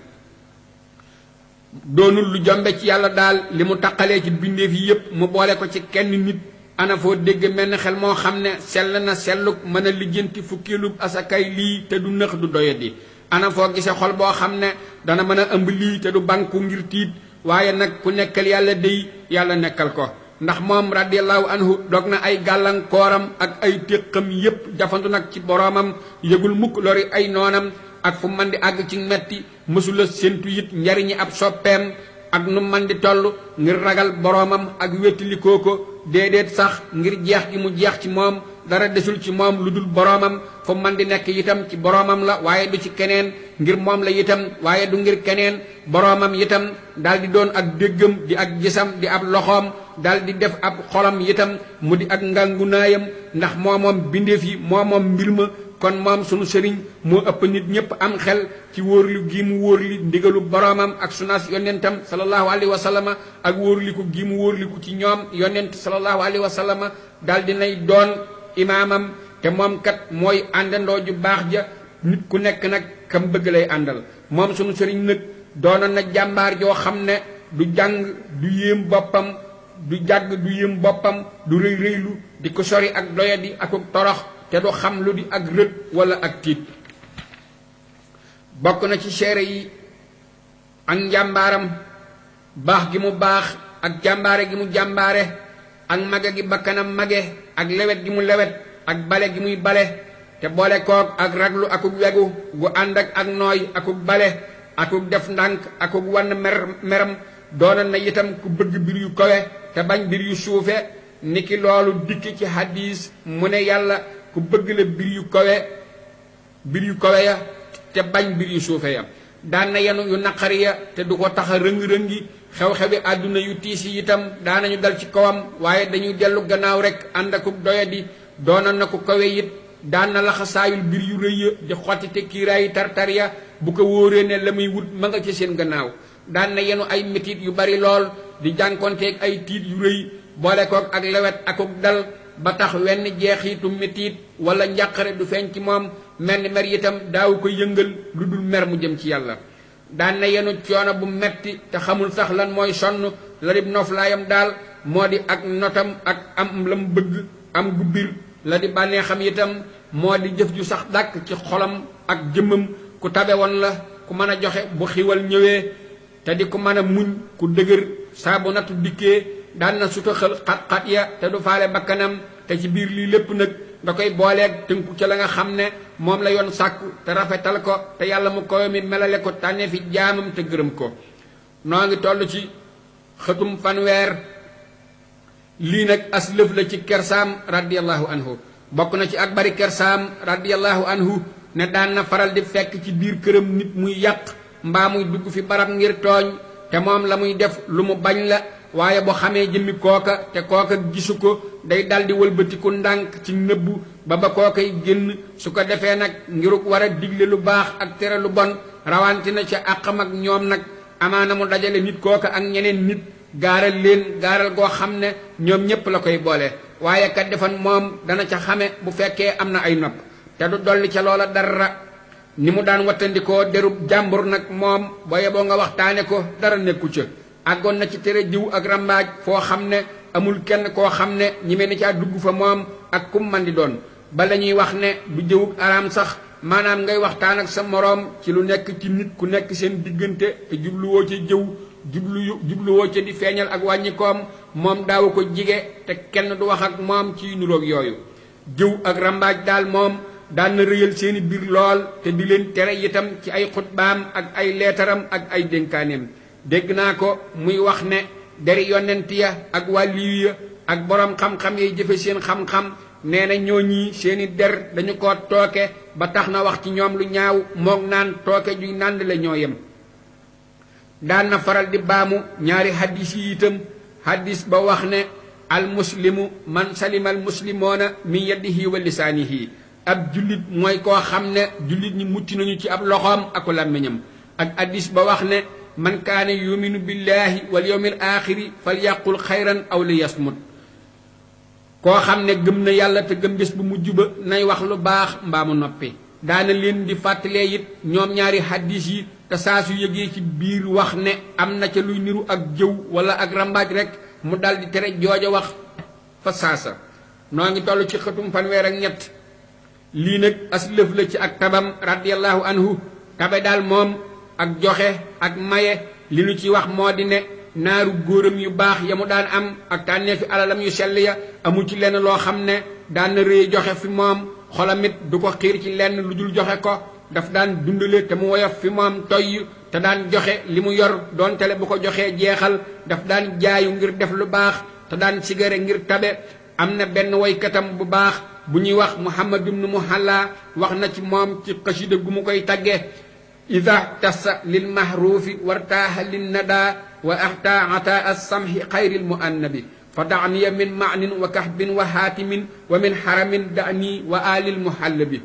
doonul lu jombe ci yàlla daal li mu taqalee ci bindeef yi yépp mu boole ko ci kenn nit ana foo dégg mel ni xel moo xam ne sell na selluk mën a lijjanti fukkeelub asakay lii te du nëx du doyadi ana foo gise xol boo xam ne dana mën a ëmb lii te du banku ngir tiit waaye nag ku nekkal yàlla dey yàlla nekkal ko ndax moom radiyallahu anhu dog na ay gàllankooram ak ay téqam yépp jafandu nag ci boroomam yëgul mukk lori ay noonam ak fu man di àgg ci metti mësula séntu it njariñi ab soppeem ak nu man di toll ngir ragal boroomam ak wéttalikoo ko déedéet sax ngir jeex gi mu jeex ci moom dara desul ci moom lu dul boroomam fu man di nekk itam ci boroomam la waaye du ci keneen ngir moom la itam waaye du ngir keneen boroomam itam daal di doon ak déggam di ak gisam di ab loxoom daal di def ab xolam itam mu di ak ngangunaayam ndax moom bindeef yi moom mbir ma kon moom sunu sëriñ moo ëpp nit ñépp am xel ci wóorlu gi mu wóorli ndigalu boroomam ak sunaas yonentam sallallahu alayhi wa sallama ak wóorliku gi mu wóorliku ci ñoom yonent sallallahu alayhi wa sallama daal dinay doon imaamam te moom kat mooy àndandoo ju baax ja nit ku nekk nag kam bëgg lay àndal moom sunu sëriñ nag doonoon na jàmbaar joo xam ne du jàng du yéem boppam du jàgg du yéem boppam du rëy rëylu di ko sori ak doyadi ak torox te du xam lu di ak rët wala ak tiit bokk na ci seere yi ak njàmbaaram baax gi mu baax ak jàmbaare gi mu jàmbaare ak mage gi bakkanam mage ak lewet gi mu lewet ak bale gi muy bale te boole koog ak raglu akuk wegu gu ànd ak nooy akuk bale akuk def ndànk akuk wann meram doonoon na itam ku bëgg bir yu kawe te bañ bir yu suufe niki loolu dikk ci hadis mu ne yàlla ku bëgg la bir yu kawe ya te bañ bir yu suufe ya daan na yenu yu naqari ya te du ko tax a rëng-rëngi xew-xewi àdduna yu tiis yi itam daanañu dal ci kawam waaye dañuy dellu gannaaw rek ànd akub doyadi doonoon na ku kawe it daan na laxasaayul bir yu rëy ya di xottite kiiraayi tartar ya bu ko wóoree ne la muy wut ma nga ci seen gannaaw daan na yenu ay metit yu bari lool di jànkonteeg ay tiit yu rëy boole koog ak lewet akuk dal ba tax wenn jeexiitu metit wala njàqare du feeñ ci moom mel ni mer itam daaw ko yëngal lu dul mer mu jëm ci yàlla daan na yenu coono bu metti te xamul sax lan mooy sonn la di noflaayam daal moo di ak notam ak am lam bëgg am gu bir la di bànnee xam itam moo di jëf ju sax dàkk ci xolam ak jëmmam ku tabe woon la ku mën a joxe bu xiwal ñëwee te di ku mën a muñ ku dëgër saa bu nattu dikkee daan na sutaxal xat-xat ya te du faale bakkanam te ci biir lii lépp nag da koy booleeg tënku ca la nga xam ne moom la yoon sàkku te rafetal ko te yàlla mu koy mi melale ko tànne fi jaamam te gërëm ko noo ngi toll ci xëtum fanweer lii nag as lëf la ci kersaam radiyallahu anhu bokk na ci ak bari kersaam radiyallahu anhu ne daan na faral di fekk ci biir këram nit muy yàq mbaa muy dugg fi barab ngir tooñ te moom la muy def lu mu bañ la waaye boo xamee jëmmi kooka te kooka gisu ko day daldi wëlbatiku ndànk ci nëbbu ba kookay génn su ko defee nag ngiruk war a digle lu baax ak tere lu bon rawante na ca àqam ak ñoom nag amaana mu dajale nit kooka ak ñeneen nit gaaral leen gaaral goo xam ne ñoom ñépp la koy boole waaye kat defan moom dana ca xame bu fekkee am na ay nopp te du dolli ca loola dara ni mu daan wattandikoo derub jàmbur nag moom boo yeboo nga waxtaane ko dara nekku ca àggoon na ci tere jiw ak rambaaj foo xam ne amul kenn koo xam ne ñi mel ni caa dugg fa moom ak kum man di doon ba la ñuy wax ne du jëwug araam sax maanaam ngay waxtaan ak sa moroom ci lu nekk ci nit ku nekk seen diggante te jubluwoo ca jëw jubluwoo ca di feeñal ak wàññikoom moom daawu ko jige te kenn du wax ak moom ci nuroog yooyu jëw ak rambaaj daal moom daan na rëyal seeni biir lool te di leen tere itam ci ay xutbaam ak ay leetaram ak ay dénkaaneem dégg naa ko muy wax ne deri yonent ya ak wàlliyu ya ak boroom xam-xam yay jëfe seen xam-xam nee na ñooñi seeni der dañu ko tooke ba tax na wax ci ñoom lu ñaaw moog naan tooke juy nànd la ñoo yem daan na faral di baamu ñaari hadis yi itam hadis ba wax ne al muslimu man salima al muslimoona min yadihi wa lisaanihi ab jullit mooy koo xam ne jullit ñi mucc nañu ci ab loxoom ak làmmiñam ak hadis ba wax ne man kaane yuminu billahi wal yawmil axiri fal yaqul xayran aw li yasmut koo xam ne gëm na yàlla te gëm bés bu mujj ba nay wax lu baax mbaa mu noppi daana leen di fàttalee it ñoom ñaari hadis yi te saa su yëgee ci biir wax ne am na ca luy niru ak jëw wala ak rambaaj rek mu dal di tere jooja wax fa saasa noo ngi toll ci xëtum fanweer ak ñett lii nag as lëf la ci ak tabam radiyallahu anhu tabe daal moom ak joxe ak maye li nu ci wax moo di ne naaru góoram yu baax ya mu daan am ak tànneefi alalam yu sell ya amu ci lenn loo xam ne daan na rëy joxe fi moom xolamit du ko xiir ci lenn lu dul joxe ko daf daan dundale te mu woyof fi moom toy te daan joxe li mu yor doon tele bu ko joxee jeexal daf daan jaayu ngir def lu baax te daan sigare ngir tabe am na benn woykatam bu baax bu ñuy wax Muhammad ibn Muhalla wax na ci moom ci xasida gu mu koy tagge ida tassa lil mahrufi wartaaha lin nada wa ahta ata as-samhi xayril muannabi fa daaniya min maanin wa kahbin wa haatimin wa min haramin daani wa alil muhallabi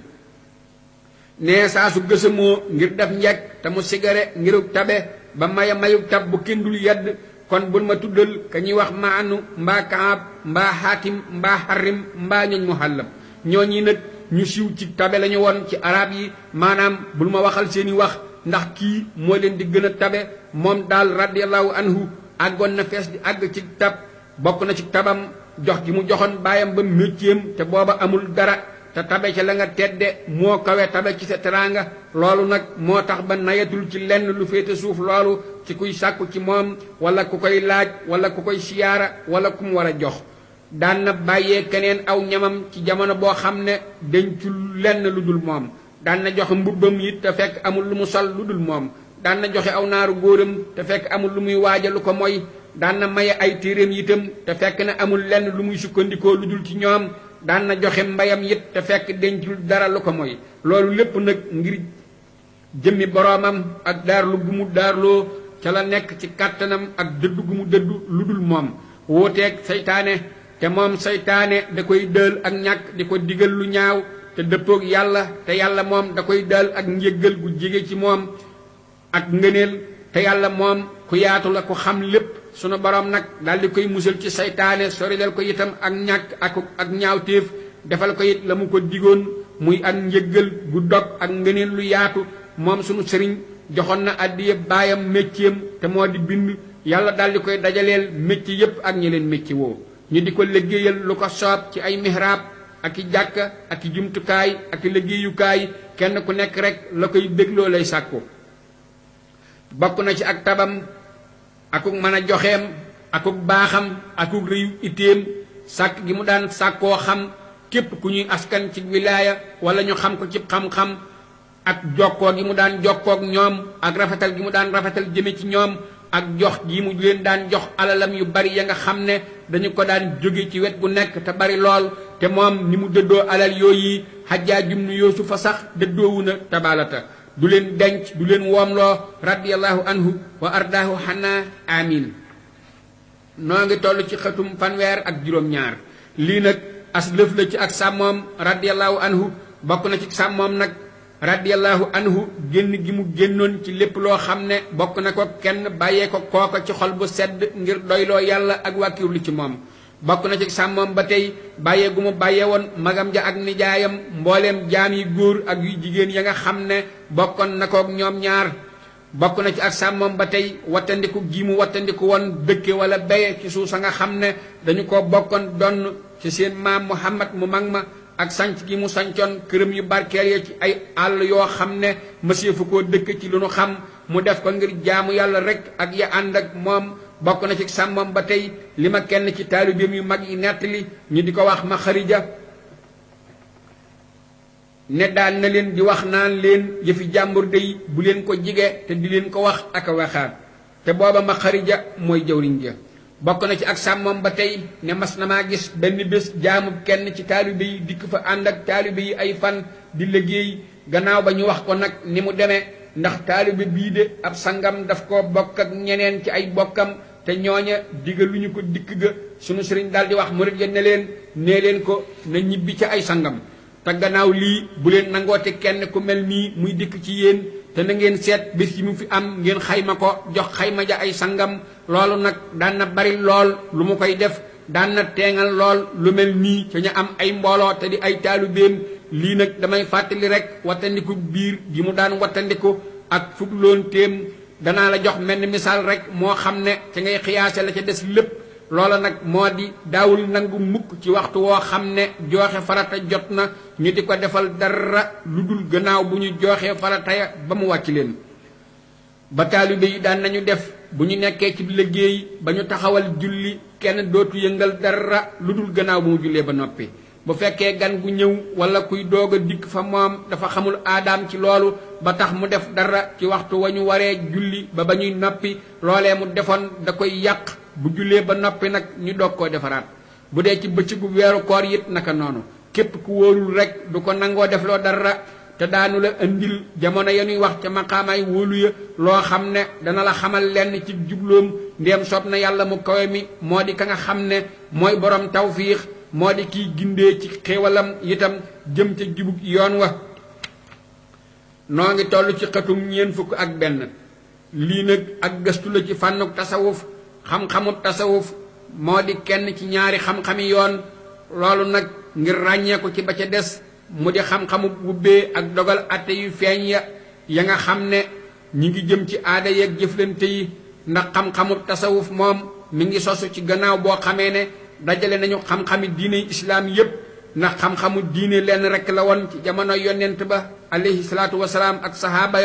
nee saa su gësamoo ngir def njekk te mu sigare ngirug tabe ba maya mayug tab bu kindul yedd kon bul ma tuddal ka ñuy wax maanu mbaa kaab mbaa haatim mbaa harim mbaa ñoñ muhallab ñooñi nag ñu siiw ci tabe lañu woon ci arab yi maanaam bul ma waxal seeni wax ndax kii moo leen di gën a tabe moom daal radiallahu anhu àggoon na fees di àgg ci tab bokk na ci tabam jox gi mu joxoon baayam ba métiem te booba amul dara te tabe ca la nga tedde moo kawe tabe ci sa teraanga loolu nag moo tax ba nayatul ci lenn lu féete suuf loolu ci kuy sàkku ci moom wala ku koy laaj wala ku koy siyaara wala ku mu war a jox daan na bàyyee keneen aw ñamam ci jamono boo xam ne dencul lenn lu dul moom daan na joxe mbubbam it te fekk amul lu mu sol lu dul moom daan na joxe aw naaru góoram te fekk amul lu muy waaja lu ko mooy daan na maye ay téeréem itam te fekk ne amul lenn lu muy sukkandikoo lu dul ci ñoom daan na joxe mbayam it te fekk dencul dara lu ko mooy loolu lépp nag ngir jëmmi boroomam ak daarlu gu mu daarloo ca la nekk ci kàttanam ak dëddu gu mu dëddu lu dul moom wóoteeg seytaane te moom seytaane da koy dël ak ñàkk di ko digal lu ñaaw te dëppoog yàlla te yàlla moom da koy dël ak njéggal gu jege ci moom ak ngëneel te yàlla moom ku yaatu la ku xam lépp sunu borom nag daal di koy musal ci seytaane sorilal ko itam ak ñàkk ak ñaawteef defal ko it la mu ko digoon muy ak njéggal gu dog ak ngëneel lu yaatu moom sunu sëriñ joxoon na addiya baayam métiem te moo di bind yàlla daal di koy dajaleel métier yépp ak ñi leen métier woo ñu di ko liggéeyal lu ko soob ci ay mihrab ak i jàkka ak i jumtukaay ak i liggéeyukaay kenn ku nekk rek la koy bégloo lay sàkku bokk na ci ak tabam akuk mën a joxeem akuk baaxam akuk rëyu itéem sàkk gi mu daan sàkkoo xam képp ku ñuy askan ci wilaaya wala ñu xam ko ci xam-xam ak jokkoo gi mu daan jokkook ñoom ak rafetal gi mu daan rafetal jëme ci ñoom ak jox gi mu leen daan jox alalam yu bari ya nga xam ne dañu ko daan jóge ci wet gu nekk te bari lool te moom ni mu dëddoo alal yooyu Hajjaaj ibnu Yuusufa sax dëddoowu na tabalata du leen denc du leen woomloo radiyallahu anhu wa ardaahu xanaa amin noo ngi toll ci xëtum fanweer ak juróom-ñaar lii nag as lëf la ci ak sàmmoom radiyallahu anhu bokk na ci sàmmoom nag radiyallahu anhu génn gi mu génnoon ci lépp loo xam ne bokk na ko kenn bàyyee ko kooko ci xol bu sedd ngir doyloo yàlla ak wàkkirlu ci moom bokk na ci sàmmoom ba tey bàyyee gu mu bàyyee woon magam ja ak nijaayam mbooleem jaam yi góor ak yu jigéen ya nga xam ne bokkoon na kook ñoom ñaar bokk na ci ak sàmmoom ba tey wattandiku gi mu wattandiku woon dëkke wala béye ci suuf sa nga xam ne dañu ko bokkoon donn ci seen maam Muhammad mu mag ma ak sanc gi mu sancoon këram yu barkeel ya ci ay àll yoo xam ne mësee fu koo dëkk ci lu nu xam mu def ko ngir jaamu yàlla rek ak ya ànd ak moom bokk na ci sàmmam ba tey li ma kenn ci taalibeem yu mag yi nettali ñu di ko wax ma xarija ne daan na leen di wax naan leen yëfi jàmbur day bu leen ko jige te di leen ko wax ak a waxaat te booba ma xarija mooy jawriñ ja bokk na ci ak sàmmam ba tey ne mas na maa gis benn bés jaamub kenn ci taalibe yi dikk fa ànd ak taalibe yi ay fan di liggéey gannaaw ba ñu wax ko nag ni mu demee ndax taalibe bii de ab sangam daf ko bokk ak ñeneen ci ay bokkam te ñooña digaluñu ko dikk ga sunu sëriñ daal di wax murid ya ne leen nee leen ko na ñibbi ca ay sangam te gannaaw lii bu leen nangoote kenn ku mel nii muy dikk ci yéen te na ngeen seet bés yi mu fi am ngeen xayma ko jox xayma ja ay sangam loolu nag daan na bari lool lu mu koy def daan na teengal lool lu mel nii ca ñu am ay mbooloo te di ay taalubeem lii nag damay fàttali rek wattandiku biir gi mu daan wattandiku ak fugloon téem danaa la jox mel ni misaal rek moo xam ne ca ngay xiyaase la ca des lépp loola nag moo di daawul nangu mukk ci waxtu woo xam ne jooxe farata jot na ñu di ko defal dara lu dul gannaaw bu ñu jooxee farata ya ba mu wàcc leen ba taalibe yi daan nañu def bu ñu nekkee ci liggéey ba ñu taxawal julli kenn dootu yëngal dara lu dul gannaaw bu mu jullee ba noppi bu fekkee gan gu ñëw wala kuy doog a dikk fa moom dafa xamul aadaam ci loolu ba tax mu def dara ci waxtu wa ñu waree julli ba ba ñuy noppi loolee mu defoon da koy yàq bu jullee ba noppi nag ñu doog koo defaraat bu dee ci bëccëgu weeru koor it naka noonu képp ku wóorul rek du ko nangoo def loo dara te daanu la andil jamono ya ñuy wax ca maqaamaay wóolu ya loo xam ne dana la xamal lenn ci jubloom ndéem soob na yàlla mu kawe mi moo di ka nga xam ne mooy borom tawfiix moo di kiy gindee ci xéewalam itam jëm ca jubug yoon wa noo ngi toll ci xatum 41 lii nag ak gëstu la ci fànnuk tasawuf xam-xamub tasawuf moo di kenn ci ñaari xam-xami yoon loolu nag ngir ràññeeku ci ba ca des mu di xam-xamub wubbee ak dogal atte yu feeñ ya nga xam ne ñi ngi jëm ci aada yeeg jëflante yi ndax xam-xamub tasawuf moom mi ngi sosu ci gannaaw boo xamee ne dajale nañu xam-xami diine islaam yépp ndax xam-xamu diine lenn rek la woon ci jamono yonent ba alayhi salaatu wasalaam ak sahaaba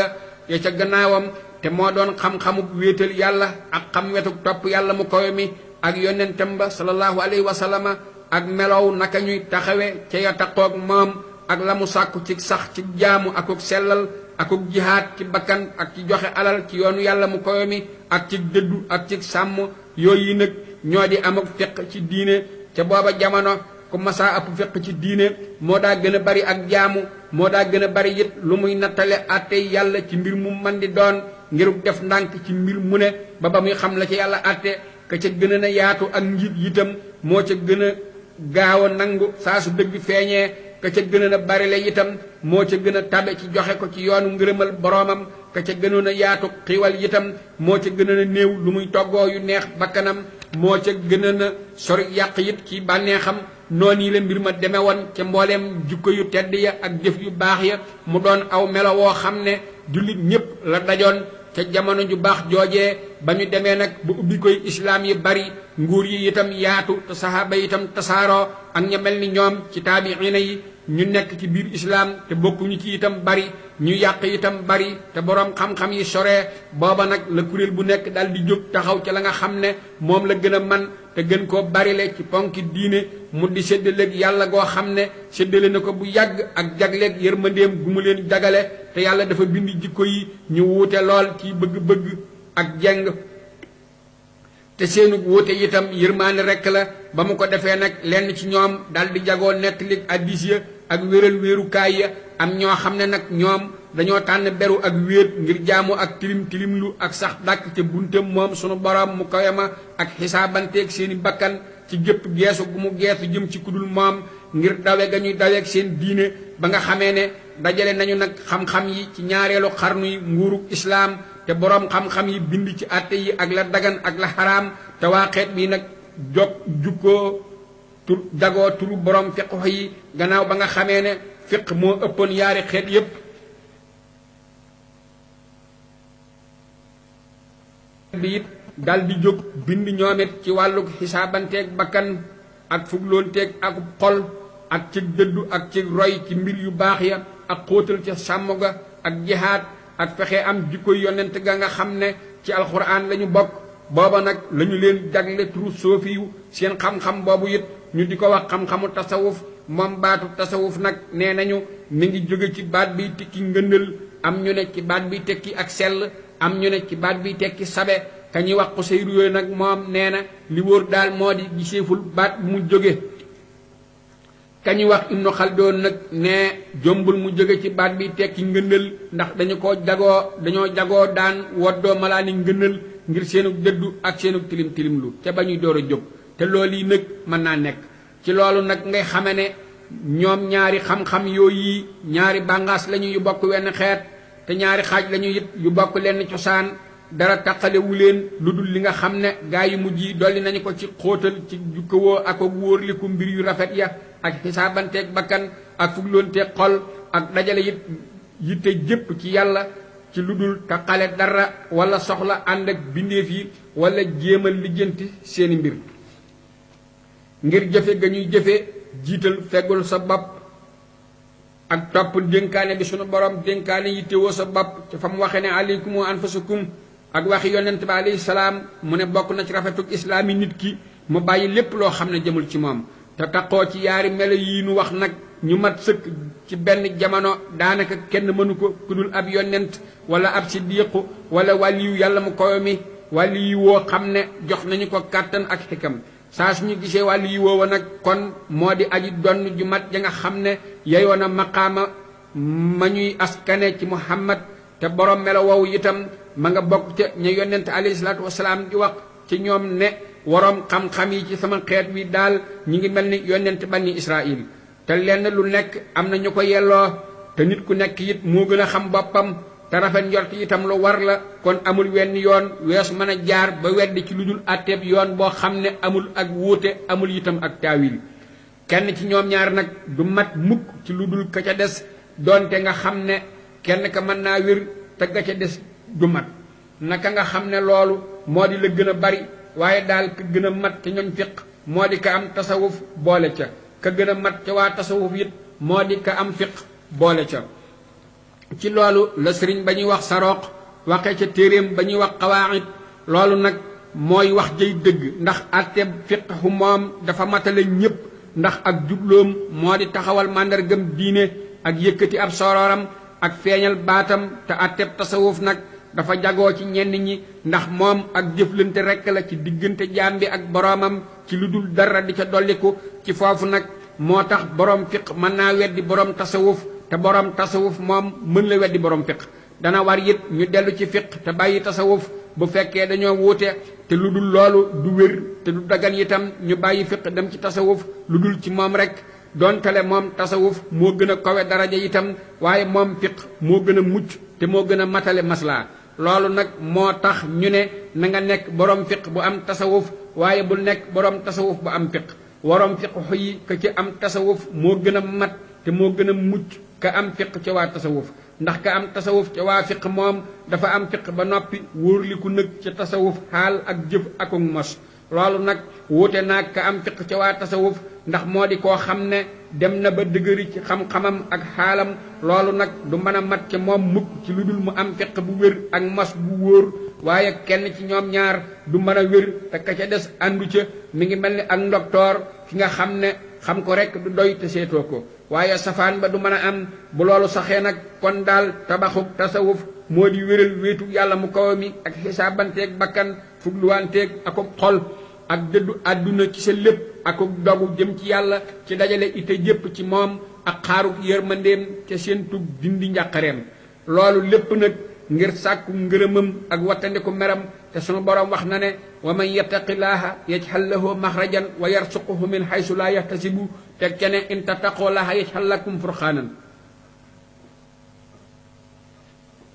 ya ca gannaawam te moo doon xam-xamub wéetal yàlla ak xam wetuk topp yàlla mu kawe mi ak yonentam ba sallallahu alayhi wa sallama ak melow naka ñuy taxawe ca ya taqoog moom ak la mu sàkku ci sax ci jaamu akuk sellal akuk jihaad ci bakkan ak ci joxe alal ci yoonu yàlla mu kawe mi ak ci dëddu ak ci sàmm yooyu nag ñoo di am ak fiq ci diine ca booba jamono ku masaa ëpp fiq ci diine moo daa gën a bari ak jaamu moo daa gën a bari it lu muy nattale àtte yàlla ci mbir mu man di doon ngiruk def ndànk ci mbir mu ne ba muy xam la ci yàlla àtte ka ca gën a yaatu ak njiit itam moo ca gën a gaaw a nangu saa su dëgg feeñee ka ca gën a bari la itam moo ca gën a tabe ci joxe ko ci yoonu ngërëmal boroomam ka ca gënoon a yaatu xiiwal itam moo ca gën a néew lu muy toggoo yu neex bakkanam moo ca gën a sori yàq it ci bànneexam noonu yi la mbir ma deme woon ca mbooleem jukko yu tedd ya ak jëf yu baax ya mu doon aw melo woo xam ne jullit ñépp la dajoon ca jamono ju baax joojee ba ñu demee nag ba ubbi koy islaam yi bari nguur yi itam yaatu te sahaaba yi itam tasaaroo ak ña mel ni ñoom ci taabiina yi ñu nekk ci biir islaam te bokkuñu ci itam bari ñu yàq itam bari te boroom xam-xam yi soree booba nag la kuréel bu nekk dal di jóg taxaw ca la nga xam ne moom la gën a man te gën koo barile ci ponki diine mu di séddaleeg yàlla goo xam ne séddale na ko bu yàgg ak jagleeg yërmandeem gu mu leen jagale te yàlla dafa bind jikko yi ñu wuute lool ci bëgg-bëgg ak jeng te seenu wuute itam yërmaane rekk la ba mu ko defee nag lenn ci ñoom dal di jagoo nettali addis ya ak wéral wéerukaay ya am ñoo xam ne nag ñoom dañoo tànn beru ak wéet ngir jaamu ak tilim-tilimlu ak sax dàkk ca buntam moom sunu borom mu kawe ma ak xisaabanteeg seeni bakkan ci gépp geesu gu mu geesu jëm ci kudul moom ngir dawe ga ñuy daweeg seen diine ba nga xamee ne dajale nañu nag xam-xam yi ci ñaareelu xarnu yi nguurug islaam te boroom xam-xam yi bind ci àtte yi ak la dagan ak la xaraam te waa xeet bi nag jukkoo tur dagoo turu boroom fiqh yi gannaaw ba nga xamee ne fiq moo ëppoon yaari xeet yépp bi it dal di jóg bind ñoom it ci wàllu xisaabanteeg bakkan ak fugloonteeg ak xol ak ci dëddu ak ci roy ci mbir yu baax ya ak xóotal ca sàmm ga ak jihaad ak fexe am jikko yonent ga nga xam ne ci alxuraan lañu bokk booba nag lañu leen jagle turu soofiyu seen xam-xam boobu it ñu di ko wax xam-xamu tasawuf moom baatu tasawuf nag nee nañu mi ngi jóge ci baat bi tekki ngëndal am ñu ne ci baat bi tekki ak sell am ñu ne ci baat bi tekki sabe ka ñuy wax Xuseyru yooyu nag moom nee na li wóor daal moo di giseeful baat bu mu jóge ka ñuy wax Ibnu Xaldoon nag ne jombul mu jóge ci baat bi tekki ngëndal ndax dañoo jagoo daan woddoo malaani ngëndal ngir seenu dëddu ak seenu tilim tilimlu ca ba ñuy door a jóg te loolu yi nag mën naa nekk ci loolu nag ngay xame ne ñoom ñaari xam-xam yooyu ñaari bàngaas lañu yu bokk wenn xeet te ñaari xaaj lañu it yu bokk lenn cosaan dara taqalewu leen lu dul li nga xam ne gaa yu mujj yi dolli nañu ko ci xóotal ci jukkawoo ak wóorliku mbir yu rafet ya ak xisaabanteeg bakkan ak fugloonteeg xol ak dajale it yitte jëpp ci yàlla ci lu dul taqale dara wala soxla ànd ak bindeef yi wala jéemal lijjanti seeni mbir ngir jëfe ga ñuy jëfe jiital feggul sa bopp ak topp dénkaane bi sunu borom dénkaane yittewoo sa bopp ci fa mu waxe ne aleykum wa anfusakum ak waxi yonent bi alayhi salaam mu ne bokk na ci rafetuk islaam yi nit ki mu bàyyi lépp loo xam ne jëmul ci moom te taqoo ci yaari melo yi nu wax nag ñu mat sëkk ci benn jamono daanaka kenn mënu ko ku dul ab yonent wala ab siddiqu wala wàliyu yàlla mu koyo mi wàliyu woo xam ne jox nañu ko kàttan ak xikam saa suñu gisee wàllu yi woowa nag kon moo di aji donn ju mat ja nga xam ne yeyoon a maqaama ma ñuy askane ci Muhammad te borom melo woowu itam ma nga bokk ca ña yonent alayhi salaatu wasalaam di wax ci ñoom ne waroom xam-xam yi ci sama xeet wi daal ñi ngi mel ni yonent bani Israil te lenn lu nekk am na ñu ko yelloo te nit ku nekk it moo gën a xam boppam te rafet njort itam lu war la kon amul wenn yoon wees mën a jaar ba weddi ci lu dul àtteeb yoon boo xam ne amul ak wuute amul itam ak taawil kenn ci ñoom ñaar nag du mat mukk ci lu dul ka ca des doonte nga xam ne kenn ka mën naa wér te ga ca des du mat naka nga xam ne loolu moo di la gën a bari waaye daal ka gën a mat ca ñoñ fiq moo di ka am tasawuf boole ca ka gën a mat ca waa tasawuf it moo di ka am fiq boole ca ci loolu la sëriñ ba ñuy wax Saroq waxee ca téeréem ba ñuy wax Qawaa'id loolu nag mooy wax jëy dëgg ndax àtteeb fiqhu moom dafa matale ñépp ndax ak jubloom moo di taxawal màndargam diine ak yëkkati ab sorooram ak feeñal baatam te àtteeb tasawuf nag dafa jagoo ci ñenn ñi ndax moom ak jëflante rekk la ci diggante jaam bi ak boroomam ci lu dul dara di ca dolliku ci foofu nag moo tax boroom fiq mën naa weddi boroom tasawuf te boroom tasawuf moom mën la weddi boroom fiq dana war it ñu dellu ci fiq te bàyyi tasawuf bu fekkee dañoo wuute te lu dul loolu du wér te du dagan itam ñu bàyyi fiq dem ci tasawuf lu dul ci moom rekk doontale moom tasawuf moo gën a kawe daraja itam waaye moom fiq moo gën a mucc te moo gën a matale maslaa loolu nag moo tax ñu ne na nga nekk boroom fiq bu am tasawuf waaye bul nekk boroom tasawuf bu am fiq waroom fiq yi ka ci am tasawuf moo gën a mat te moo gën a mucc ka am fiq ca waa tasawuf ndax ka am tasawuf ca waa fiq moom dafa am fiq ba noppi wóorliku nag ca tasawuf xaal ak jëf ak mos loolu nag wuute naag ka am fiq ca waa tasawuf ndax moo di koo xam ne dem na ba dëgëri ci xam-xamam ak xaalam loolu nag du mën a mat ca moom mukk ci lu dul mu am fiq bu wér ak mos bu wóor waaye kenn ci ñoom ñaar du mën a wér te ka ca des àndu ca mi ngi mel ni ak ndoktoor ki nga xam ne xam ko rekk du doy te seetoo ko waaye safaan ba du mën a am bu loolu saxee nag kon daal tabaxub tasawuf moo di wéral wéetu yàlla mu kaw mi ak xisaabanteeg bakkan fugluwanteeg akub xol ak dëddu àdduna ci sa lépp akub dogu jëm ci yàlla ci dajale ite jépp ci moom ak xaarub yërmandeem ca seen tub dindi njàqareem loolu lépp nag ngir sàkku ngërëmam ak wattandiku meram te sunu borom wax na ne wa man yattaqillaaha yaj'al lahu maxrajan wa yarsuquhu min haysu laa yahtasibu te kene in tattaqullaaha yaj'al lakum furqaanan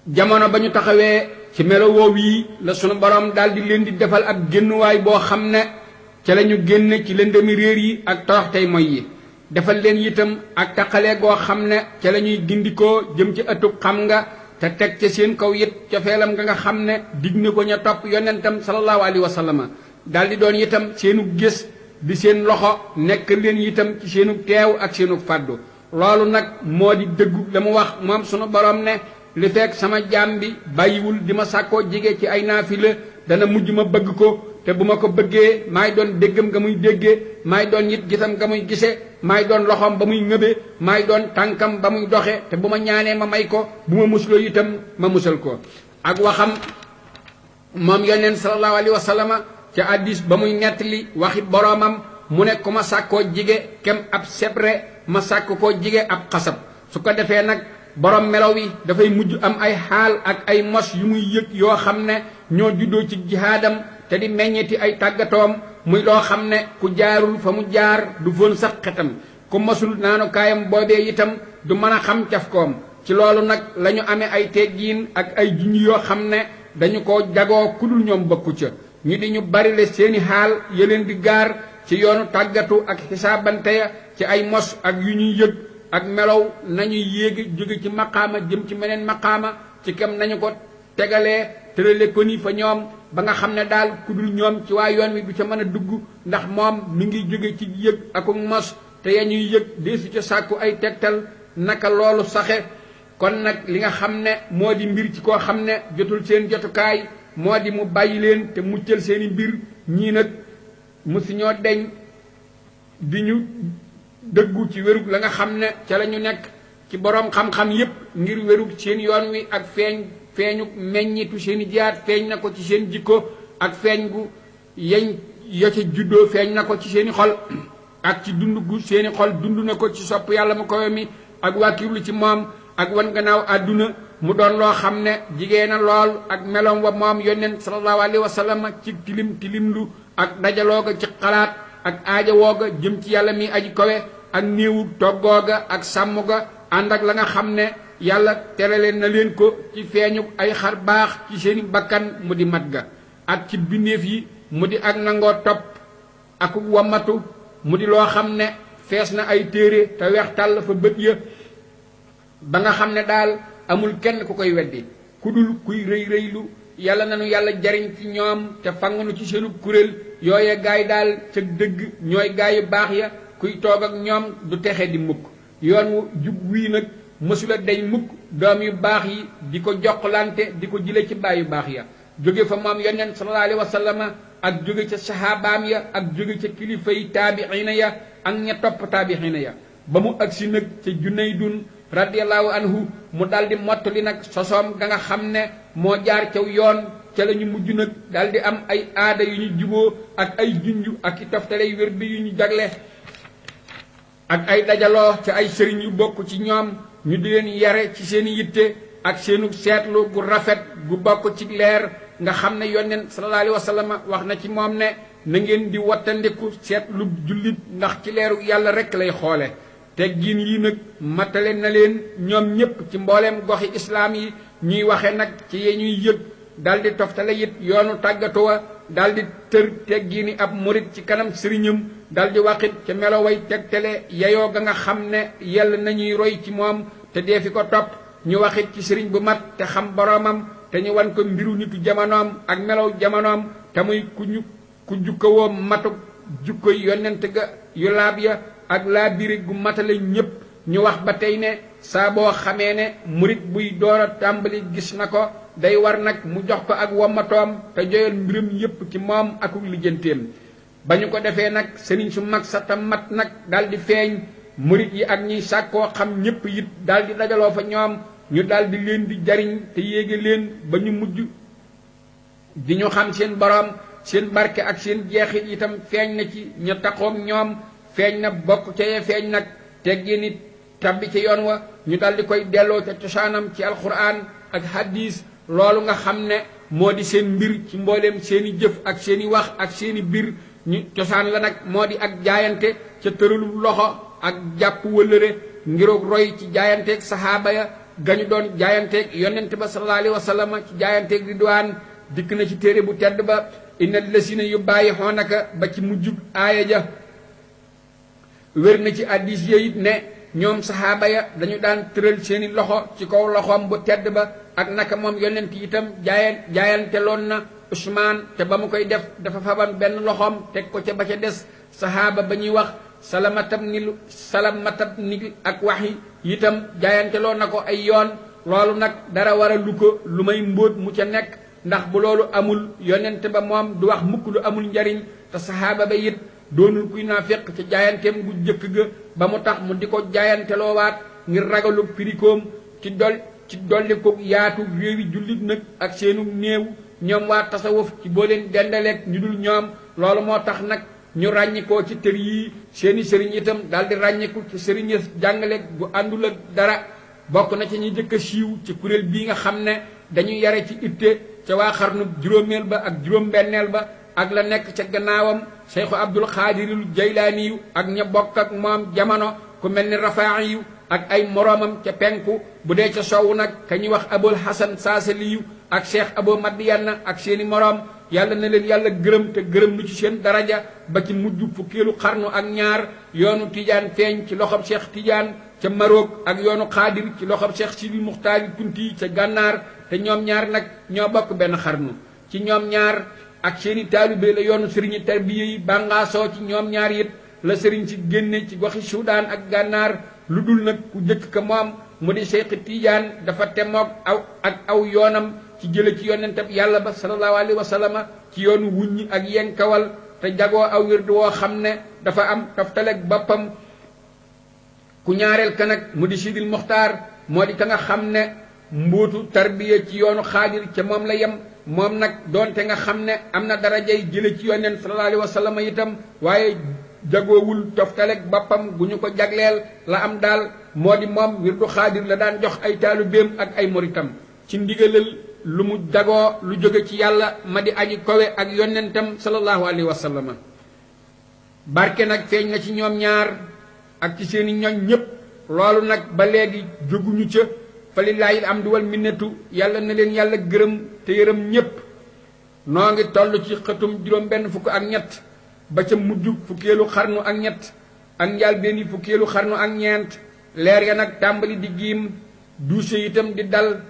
jamono ba ñu taxawee ci melo woow yi la sunu borom daal di leen di defal ab génnuwaay boo xam ne ca la ñu génne ci lëndëmi réer yi ak toroxtey moy yi defal leen itam ak taqalee goo xam ne ca la ñuy gindikoo jëm ci ëttub xam nga te teg ca seen kaw it ca feelam nga xam ne dig na ko ña topp yonentam sallallahu alayhi wa sallam daal di doon itam seenu gis di seen loxo nekk leen itam ci seenu teew ak seenu fàddu loolu nag moo di dëggu la mu wax moom sunu borom ne li fekk sama jaam bi bàyyiwul di ma sàkkoo jege ci ay naafila dana mujj ma bëgg ko te bu ma ko bëggee maay doon déggam nga muy déggee maay doon it gisam nga muy gise maay doon loxoom ba muy ngëbe maay doon tànkam ba muy doxe te bu ma ñaanee ma may ko bu ma musloo itam ma musal ko ak waxam moom yonent sallallahu alayhi wa sallam ca hadiis ba muy nettali waxi boroomam mu ne ku ma sàkkoo jige kem ab sebre ma sàkk koo jige ab xasab su ko defee nag borom melaw wi dafay mujj am ay xaal ak ay mos yu muy yëg yoo xam ne ñoo juddoo ci jihaadam te di meññeti ay tàggatoom muy loo xam ne ku jaarul fa mu jaar du fóon sax xetam ku mosul naanu kaayam boobee itam du mën a xam cafkoom ci loolu nag la ñu amee ay teggiin ak ay junj yoo xam ne dañu ko jagoo ku dul ñoom bokku ca ñu di ñu barile seeni xaal ya leen di gaar ci yoonu tàggatu ak xisaabante ya ci ay mos ak yu ñuy yëg ak melow nañuy yéegi jóge ci maqaama jëm ci meneen maqaama ci kem nañu ko tegalee tërale ko ni fa ñoom ba nga xam ne daal ku dul ñoom ci waa yoon wi du ca mën a dugg ndax moom mi ngi jóge ci yëg ak mos te ya ñuy yëg deesu ca sàkku ay tegtal naka loolu saxe kon nag li nga xam ne moo di mbir ci koo xam ne jotul seen jotukaay moo di mu bàyyi leen te muccal seeni mbir ñii nag musu ñoo deñ di ñu dëggu ci wérug la nga xam ne ca la ñu nekk ci boroom xam-xam yépp ngir wérug seen yoon wi ak feeñu meññitu seeni jihaat feeñ na ko ci seen jikko ak feeñ gu yeñ ya ca juddoo feeñ na ko ci seeni xol ak ci dund gu seeni xol dund na ko ci sopp yàlla mu kowe mi ak wàkkirlu ci moom ak wan gannaaw àdduna mu doon loo xam ne jigéen na lool ak meloom wa moom yónneen sallallahu alayhi wa sallam ci tilimlu ak dajaloo ga ci xalaat ak aaja wooga jëm ci yàlla mi aji kowe ak néewu toggooga ak sàmm ga ànd ak la nga xam ne yàlla terale na leen ko ci feeñu ay xar baax ci seeni bakkan mu di mat ga ak ci bindeef yi mu di ak nangoo topp ak wamatu mu di loo xam ne fees na ay téere te weex tàll fa bët ya ba nga xam ne daal amul kenn ku koy weddi ku dul kuy rëy rëylu yàlla nanu yàlla jariñ ci ñoom te fangunu ci seenu kuréel yooye gaay daal ca dëgg ñooy gaay yu baax ya kuy toog ak ñoom du texe di mukk yoon wu jub wii nag mësula deñ mukk doom yu baax yi di ko jokkalante di ko jële ci baay yu baax ya jóge fa moom yonent sallallahu alayhi wa sallam ak jóge ca sahabaam ya ak jóge ca kilifa yi taabiina ya ak ña topp taabiina ya ba mu agsi nag ca Junaydun radiyallahu anhu mu daldi mottali nag sosoom ga nga xam ne moo jaar caw yoon ca la ñu mujj nag daldi am ay aada yu ñu juboo ak ay junj ak i toftaley wérdi yu ñu jagle ak ay dajaloo ca ay sëriñ yu bokk ci ñoom ñu di leen yare ci seeni yitte ak seenu seetlu gu rafet gu bokk ci leer nga xam ne yonent sallallahu alayhi wa sallam wax na ci moom ne na ngeen di wattandiku seetlu jullit ndax ci leeru yàlla rekk lay xoole teggin yi nag matale na leen ñoom ñépp ci mbooleem goxi islaam yi ñuy waxe nag ci ye ñuy yëg daldi toftale it yoonu tàggatu wa daldi tër teggini ab murit ci kanam sëriñam daldi waxit ca meloway tegtale yayoo ga nga xam ne yell nañuy roy ci moom te dee fi ko topp ñu waxit ci sëriñ bu mat te xam boroomam te ñu wan ko mbiru nitu jamonoom ak melow jamonoom te muy ku jukkawoo matuk jukkoy yonent ga yu laab ya ak laa biri gu matale ñépp ñu wax ba tey ne saa boo xamee ne murit buy door a tàmbali gis na ko day war nag mu jox ko ak wommatoom te joyal mbiram yépp ci moom akuk lijjanteem ba ñu ko defee nag sëriñ su mag sa ta mat nag daldi feeñ murit yi ak ñiy sàkkoo xam ñépp it daldi dajaloo fa ñoom ñu daldi leen di jariñ te yéege leen ba ñu mujj di ñu xam seen boroom seen barke ak seen jeexit itam feeñ na ci ña taxoog ñoom feeñ na bokk ca ye feeñ nag teggee nit tabbi ca yoon wa ñu daldi koy delloo ca cosaanam ci alquran ak hadis loolu nga xam ne moo di seen mbir ci mbooleem seeni jëf ak seeni wax ak seeni bir ñu cosaan la nag moo di ak jaayante ca tëralu loxo ak jàpp wëllëre ngiroog roy ci jaayanteeg sahaaba ya gañu doon jaayanteeg yonent ba sallallahu alayhi wa sallam ci jaayanteeg ridwaan dikk na ci téere bu tedd ba innal lasina yubaayi'uunaka ba ci mujjug aaya ja wér na ci addis ya it ne ñoom sahaaba ya dañu daan tëral seeni loxo ci kaw loxoom bu tedd ba ak naka moom yonent itam jaayanteloon na Usmaan te ba mu koy def dafa faban benn loxoom teg ko ca ba ca des sahaaba ba ñuy wax salamatab ni ak waxi itam jaayanteloon na ko ay yoon loolu nag dara war a lu ko lu may mbóot mu ca nekk ndax bu loolu amul yonent ba moom du wax mukk lu amul njariñ te sahaaba ba it doonul kuy naafiq ca jaayanteem gu jëkk ga ba mu tax mu di ko jaayanteloowaat ngir ragalu pirikoom ci dolli ko yaatu réewi jullit nag ak seenu néew ñoom waa tasawuf ci boo leen dendaleeg ñu dul ñoom loolu moo tax nag ñu ràññikoo ci tër yii seeni sëriñ itam daldi ràññiku ci sëriñ jàngale gu àndul ak dara bokk na ci ñi jëkk a siiw ci kuréel bii nga xam ne dañuy yare ci itte ca waa xarnu juróomeel ba ak juróom-benneel ba ak la nekk ca gannaawam Cheikhu Abdul Xaadirul Jaylaaniyu ak ña bokk ak moom jamono ku mel ni Rafaa'iyu ak ay moroomam ca penku bu dee ca sowwu nag ka ñuy wax Abul Hasan Saasaliyu ak Cheikh Abo Madiana ak seeni moroom yàlla na leen yàlla gërëm te gërëm lu ci seen daraja ba ci mujj fukkeelu xarnu ak ñaar yoonu Tijaan feeñ ci loxob Cheikh Tijaan ca Maroc ak yoonu Xaadir ci loxob Cheikh Sidi Muxtaari Kunti ca gànnaar te ñoom ñaar nag ñoo bokk benn xarnu ci ñoom ñaar ak seeni taalibe la yoonu sëriñi tarbiya yi bàngaasoo ci ñoom ñaar it la sëriñ si génne ci goxi Suudaan ak gànnaar lu dul nag ku jëkk ka moom mu di Cheikh Tijaan dafa temoog aw yoonam ci jële ci yonentab yàlla ba sallallahu alayhi wa sallam ci yoonu wuññi ak yenkawal te jagoo aw wirdu woo xam ne dafa am toftaleg boppam ku ñaareel ka nag mu di Sidil Muxtaar moo di ka nga xam ne mbóotu tarbiya ci yoonu Xaadir ca moom la yem moom nag doonte nga xam ne am na darajay jële ci yonent sallallahu alayhi wa sallam itam waaye jagoowul toftaleeg boppam gu ñu ko jagleel la am daal moo di moom wirdu xaadir la daan jox ay taalibeem ak ay moritam ci ndigalal lu mu jagoo lu jóge ci yàlla ma di aji kowe ak yonentam sallallahu alayhi wa sallam barke nag feeñ na ci ñoom ñaar ak ci seeni ñoñ ñépp loolu nag ba léegi jóguñu ca fa lillaahi am di wal minnatu yàlla na leen yàlla gërëm te yërëm ñépp noo ngi toll ci xëtum juróom benn fukk ak ñett ba ca mujj fukkeelu xarnu ak ñett ak njaalbeeni fukkeelu xarnu ak ñeent leer ya nag tàmbali di giim duuse itam di dal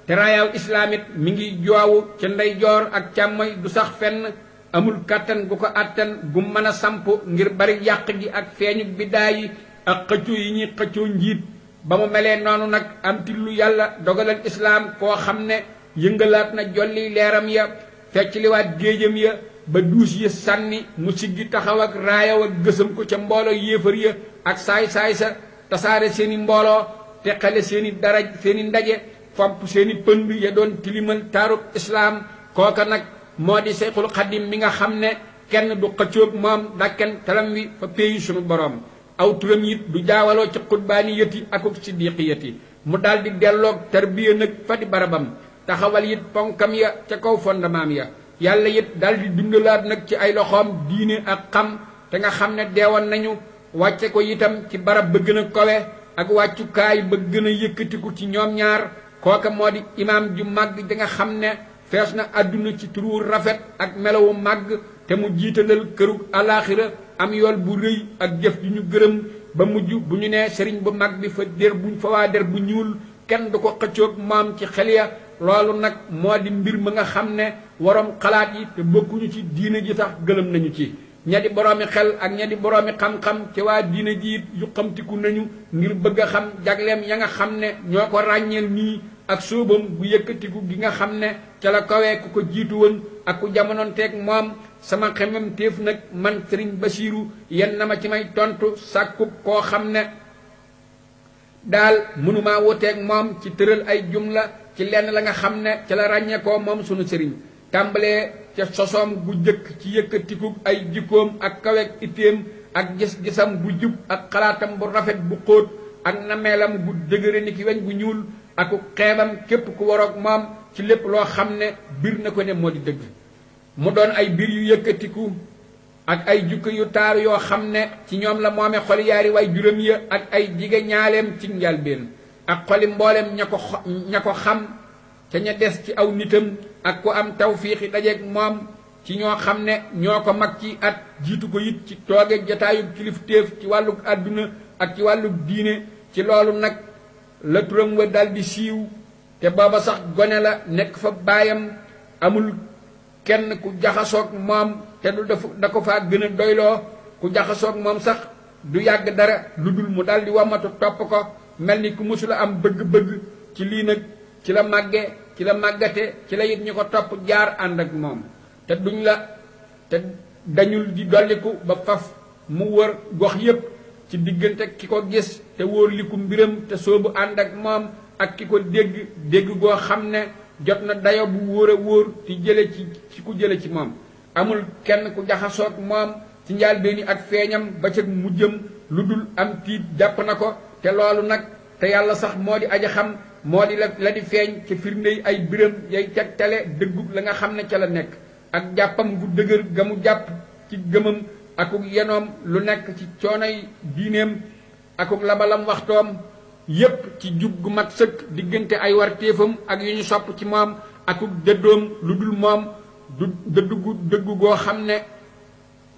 te raayaaw islaamit mi ngi joowu ca ndeyjoor ak càmmoy du sax fenn amul kàttan gu ko àttan gu mën a samp ngir bari yàq gi ak feeñu biddaa yi ak xëccoo yi ñuy xëccoo njiit ba mu melee noonu nag am tillu yàlla dogalal islaam koo xam ne yëngalaat na jolli leeram ya fecc liwaat géejam ya ba duus yi sànni mu siggi taxaw ak raayaw ak gësam ko ca mbooloo yéefar ya ak saay-saay sa tasaare seeni mbooloo teqale seeni daraj seeni ndaje fomp seeni pënd ya doon tilimal taarub islaam kooka nag moo di Seyxul Xadim mi nga xam ne kenn du xëccoog moom dakken talam wi fa péeyi sunu boroom aw turam it du jaawaloo ci xutbaani yëti akuk siddiqi yëti mu daldi delloog tarbiya nag fa di barabam taxawal it ponkam ya ca kaw fondement ya yàlla it daldi dundalaat nag ci ay loxoom diine ak xam te nga xam ne deewoon nañu wàcce ko itam ci barab ba gën a kowe ak wàccukaay ba gën a yëkkatiku ci ñoom ñaar kooka moo di imaam ju màgg da nga xam ne fees na àdduna ci turu rafet ak melawu màgg te mu jiitalal kërug alaaxira am yool bu rëy ak jëf ju ñu gërëm ba mujj bu ñu nee sëriñ bu mag bi fa der buñ fa waa der bu ñuul kenn du ko xëccoog moom ci xel ya loolu nag moo di mbir ma nga xam ne waroom xalaat yi te bokkuñu ci diine ji tax gëlëm nañu ci ña di boroomi xel ak ña di boroomi xam-xam ci waa diine ji it yu xamtiku nañu ngir bëgg a xam jagleem ya nga xam ne ñoo ko ràññeel nii ak sóobam bu yëkkatiku gi nga xam ne ca la kawee ku ko jiitu woon ak ku jamonoonteeg moom sama xemem téef nag man sëriñ Basiiru yenn na ma ci may tontu sàkkub koo xam ne daal mënumaa wuteeg moom ci tëral ay jumla ci lenn la nga xam ne ca la ràññeekoo moom sunu sëriñ tàmbalee ca sosoom gu jëkk ci yëkkatiku ay jikkoom ak kaweeg itteem ak gis-gisam bu jub ak xalaatam bu rafet bu xóot ak nameelam bu dëgëre ni ki weñ bu ñuul ak xeebam képp ku waroog moom ci lépp loo xam ne bir na ko ne moo di dëgg mu doon ay bir yu yëkkatiku ak ay jukko yu taaru yoo xam ne ci ñoom la moome xoli yaari way juróom ya ak ay jige ñaaleem ci njalbeen ak xoli mboolem ña ko xam ca ña des ci aw nitam ak ku am tawfiixi dajeeg moom ci ñoo xam ne ñoo ko mag ci at jiitu ko it ci toogeeg jataayub kilifteef ci wàllug àdduna ak ci wàllug diine ci loolu nag la turam wa daldi siiw te booba sax gone la nekk fa baayam amul kenn ku jaxasoog moom te du da ko faa gën a doyloo ku jaxasoog moom sax du yàgg dara lu dul mu daldi wamatu topp ko mel ni ku mësula am bëgg-bëgg ci lii nag ci la màgge ci la màggate ci la it ñu ko topp jaar ànd ak moom te duñ la te dañul di dolliku ba faf mu wër gox yépp ci diggante ki ko gis te wóor liku mbiram te soobu ànd ak moom ak ki ko dégg goo xam ne jot na dayo bu wóor a wóor ci jële ci ku jële ci moom amul kenn ku jaxasoog moom ci njaalbeeni ak feeñam ba ca mujjam lu dul am tiit jàpp na ko te loolu nag te yàlla sax moo di aja xam moo di la di feeñ ca firndey ay biram yay tegtale dëggug la nga xam ne ca la nekk ak jàppam gu dëgër ga mu jàpp ci gëmam akuk yenoom lu nekk ci coonoy diineem akuk labalam waxtoom yépp ci jub gu mat sëkk diggante ay wartéefam ak yu ñu sopp ci moom akuk dëddoom lu dul moom du dëggu goo xam ne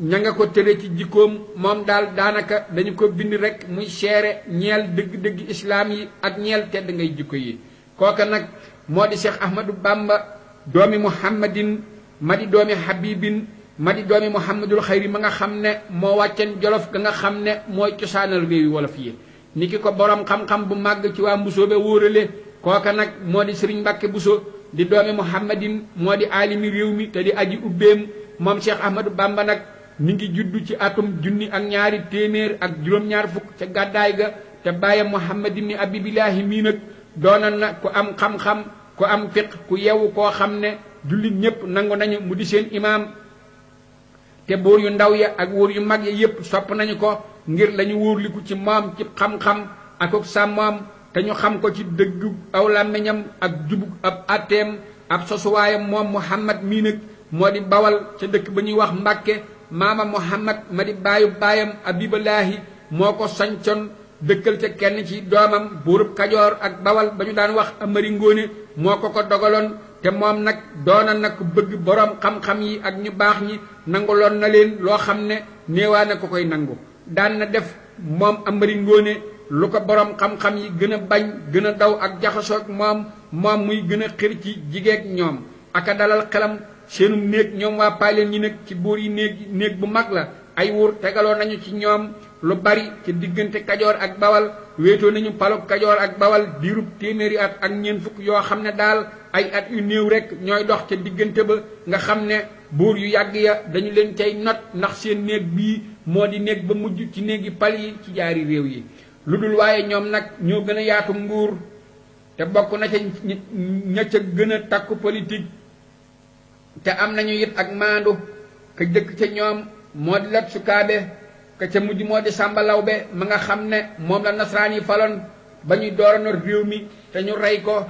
ña nga ko tëre ci jikkoom moom daal daanaka dañu ko bind rek muy seere ñeel dëgg-dëgg islaam yi ak ñeel tedd ngay jikko yi kooka nag moo di Cheikh Ahmadou Bamba doomi muhammadin ma di doomi habibin ma di doomi muhammadul xayri ma nga xam ne moo wàccen jolof ga nga xam ne mooy cosaanal réewi wolof yi ni ki ko boroom xam-xam bu màgg ci waa mbusoobe wóorale kooka nag moo di sëriñ Mbàkke Buso di doomi muhammadin moo di aalimi réew mi te di aji ubbeem moom Cheikh Ahmadou Bamba nag mi ngi juddu ci atum junni ak ñaari téeméer ak juróom-ñaar fukk ca gàddaay ga te bàyyam Muhammad ibn Abibillahi mii nag doonoon na ku am xam-xam ku am fiq ku yewu koo xam ne jullit ñépp nangu nañu mu di seen imaam te buur yu ndaw ya ak wóor yu mag ya yépp sopp nañu ko ngir lañu wóorliku ci moom ci xam-xam akuk sàmmoom te ñu xam ko ci dëgg aw làmmiñam ak jubug ab atteem ab sosuwaayam moom Muhammad mii nag moo di bawal ca dëkk ba ñuy wax Mbàkke maama Muhammad ma di baayu baayam Abiballaahi moo ko sañcoon dëkkal ca kenn ci doomam buurub Kajoor ak bawal ba ñu daan wax Amari Ngoone moo ko dogaloon te moom nag doona nag bëgg boroom xam-xam yi ak ñu baax ñi nanguloon na leen loo xam ne néewaa na ko koy nangu daan na def moom Amari Ngoone lu ko boroom xam-xam yi gën a bañ gën a daw ak jaxasoog moom muy gën a xir ci jigeeg ñoom aka dalal xelam seenum néeg ñoom waa paaleen ñi nag ci buur yi néeg bu mag la ay wuur tegaloo nañu ci ñoom lu bari ci diggante Kajoor ak Bawal wéetoo nañu palug Kajoor ak Bawal diirub téeméeri at ak ñeent fukk yoo xam ne daal ay at yu néew rek ñooy dox ca diggante ba nga xam ne buur yu yàgg ya dañu leen cay not ndax seen néeg bii moo di néeg ba mujj ci néegi pal yi ci jaari réew yi lu dul waaye ñoom nag ñoo gën a yaatu nguur te bokk na ca ña ca gën a takku politique te am nañu it ak maandu ka jëkk ca ñoom moo di Lat Sukaabe ka ca mujj moo di Sàmba Lawbe ma nga xam ne moom la nasaraan yi faloon ba ñuy dooranoor réew mi te ñu rey ko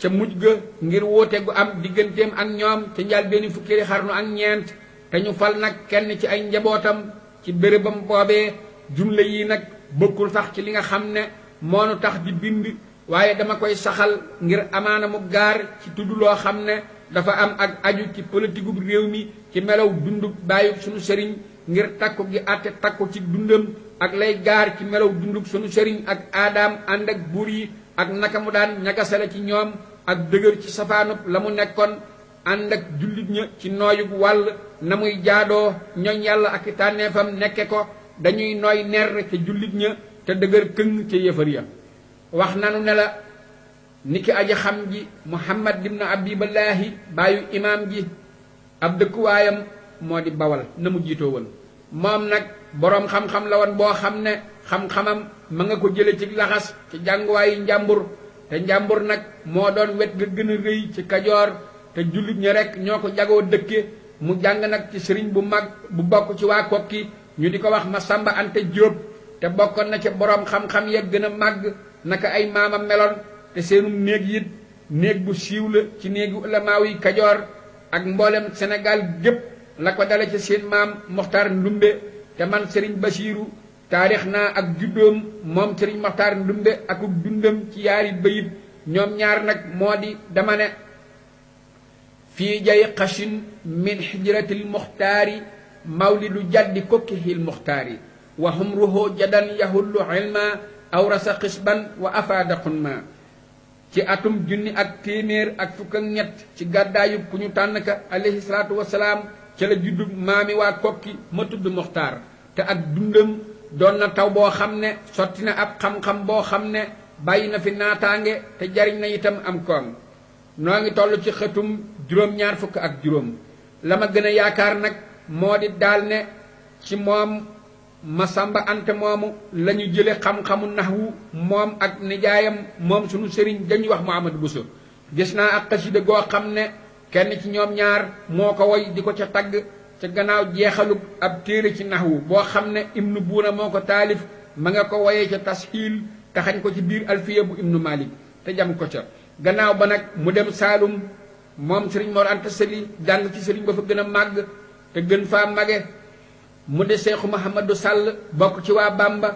ca mujj ga ngir wóote gu am digganteem ak ñoom ca njaal benn fukki xarnu ak ñeent te ñu fal nag kenn ci ay njabootam ci bérébam boobee jumla yi nag bokkul sax ci li nga xam ne moonu tax di bind waaye dama koy saxal ngir amaana mu gaar ci tudd loo xam ne dafa am ak aju ci politique bu réew mi ci melaw dundub bàyyi sunu sëriñ ngir takku gi àtte takku ci dundam ak lay gaar ci melaw dundub sunu sëriñ ak aadaam ànd ak buur yi ak naka mu daan ñagasale ci ñoom ak dëgër ci safaanub la mu nekkoon ànd ak jullit ña ci nooyub wàll na muy jaadoo ñoñ yàlla ak i tànneefam nekke ko dañuy nooy ner ca jullit ña te dëgër këng ca yëfar ya wax nanu ne la niki aji xam ji Muhammad ibn Abiballaahi baayu imaam ji ab dëkkuwaayam moo di Bawal na mu jiitoo woon moom nag boroom xam-xam la woon boo xam ne xam-xamam ma nga ko jële ci laxas ci jànguwaayu njàmbur te njàmbur nag moo doon wet ga gën a rëy ci Kajoor te jullit ñi rek ñoo ko jagoo dëkke mu jàng nag ci sëriñ bu mag bu bokk ci waa Kokki ñu di ko wax Masamba Anta Jóob te bokkoon na ca boroom xam-xam ya gën a màgg naka ay maamam meloon te seenum néeg it néeg bu siiw la ci néegi ulamaaw yi Kajoor ak mboolem Sénégal gépp la ko dale ci seen maam Moxtaar Ndumbe te man Sëriñ Basiiru taarix naa ak juddoom moom Sëriñ Moxtaar Ndumbe akuk dundam ci yaari bayit ñoom ñaar nag moo di dama ne fii jay xashin min hijratil muxtaari mawlidu jaddi kokkihil muxtaari wa humruhu jadan yahullu ilma awrasa xisban wa afaada xunma ci atum junni ak téeméer ak fukk ak ñett ci gàddaayu ku ñu tànn ka alayhi salaatu wasalaam ca la juddu maami waa Kokki ma tudd Muxtaar te ak dundam doon na taw boo xam ne sotti na ab xam-xam boo xam ne bàyyi na fi naataange te jariñ na itam am koom noo ngi toll ci xëtum juróom-ñaar fukk ak juróom la ma gën a yaakaar nag moo di daal ne ci moom Masamba Anta moomu la ñu jële xam-xamu naxwu moom ak nijaayam moom sunu sëriñ dañuy wax Muhammadu Buso gis naa ak xasida goo xam ne kenn ci ñoom ñaar moo ko woy di ko ca tagg ca gannaaw jeexalu ab téere ci naxwu boo xam ne Ibnu Buuna moo ko taalif ma nga ko woyee ca tasxiil taxañ ko ci biir alfiya bu Ibnu Malik te jam ko ca gannaaw ba nag mu dem Saalum moom sëriñ Mor Anta Sali jàng ci sëriñ ba fa gën a màgg te gën faa mage mu de Seexu Muhammadu Sàll bokk ci waa Bàmba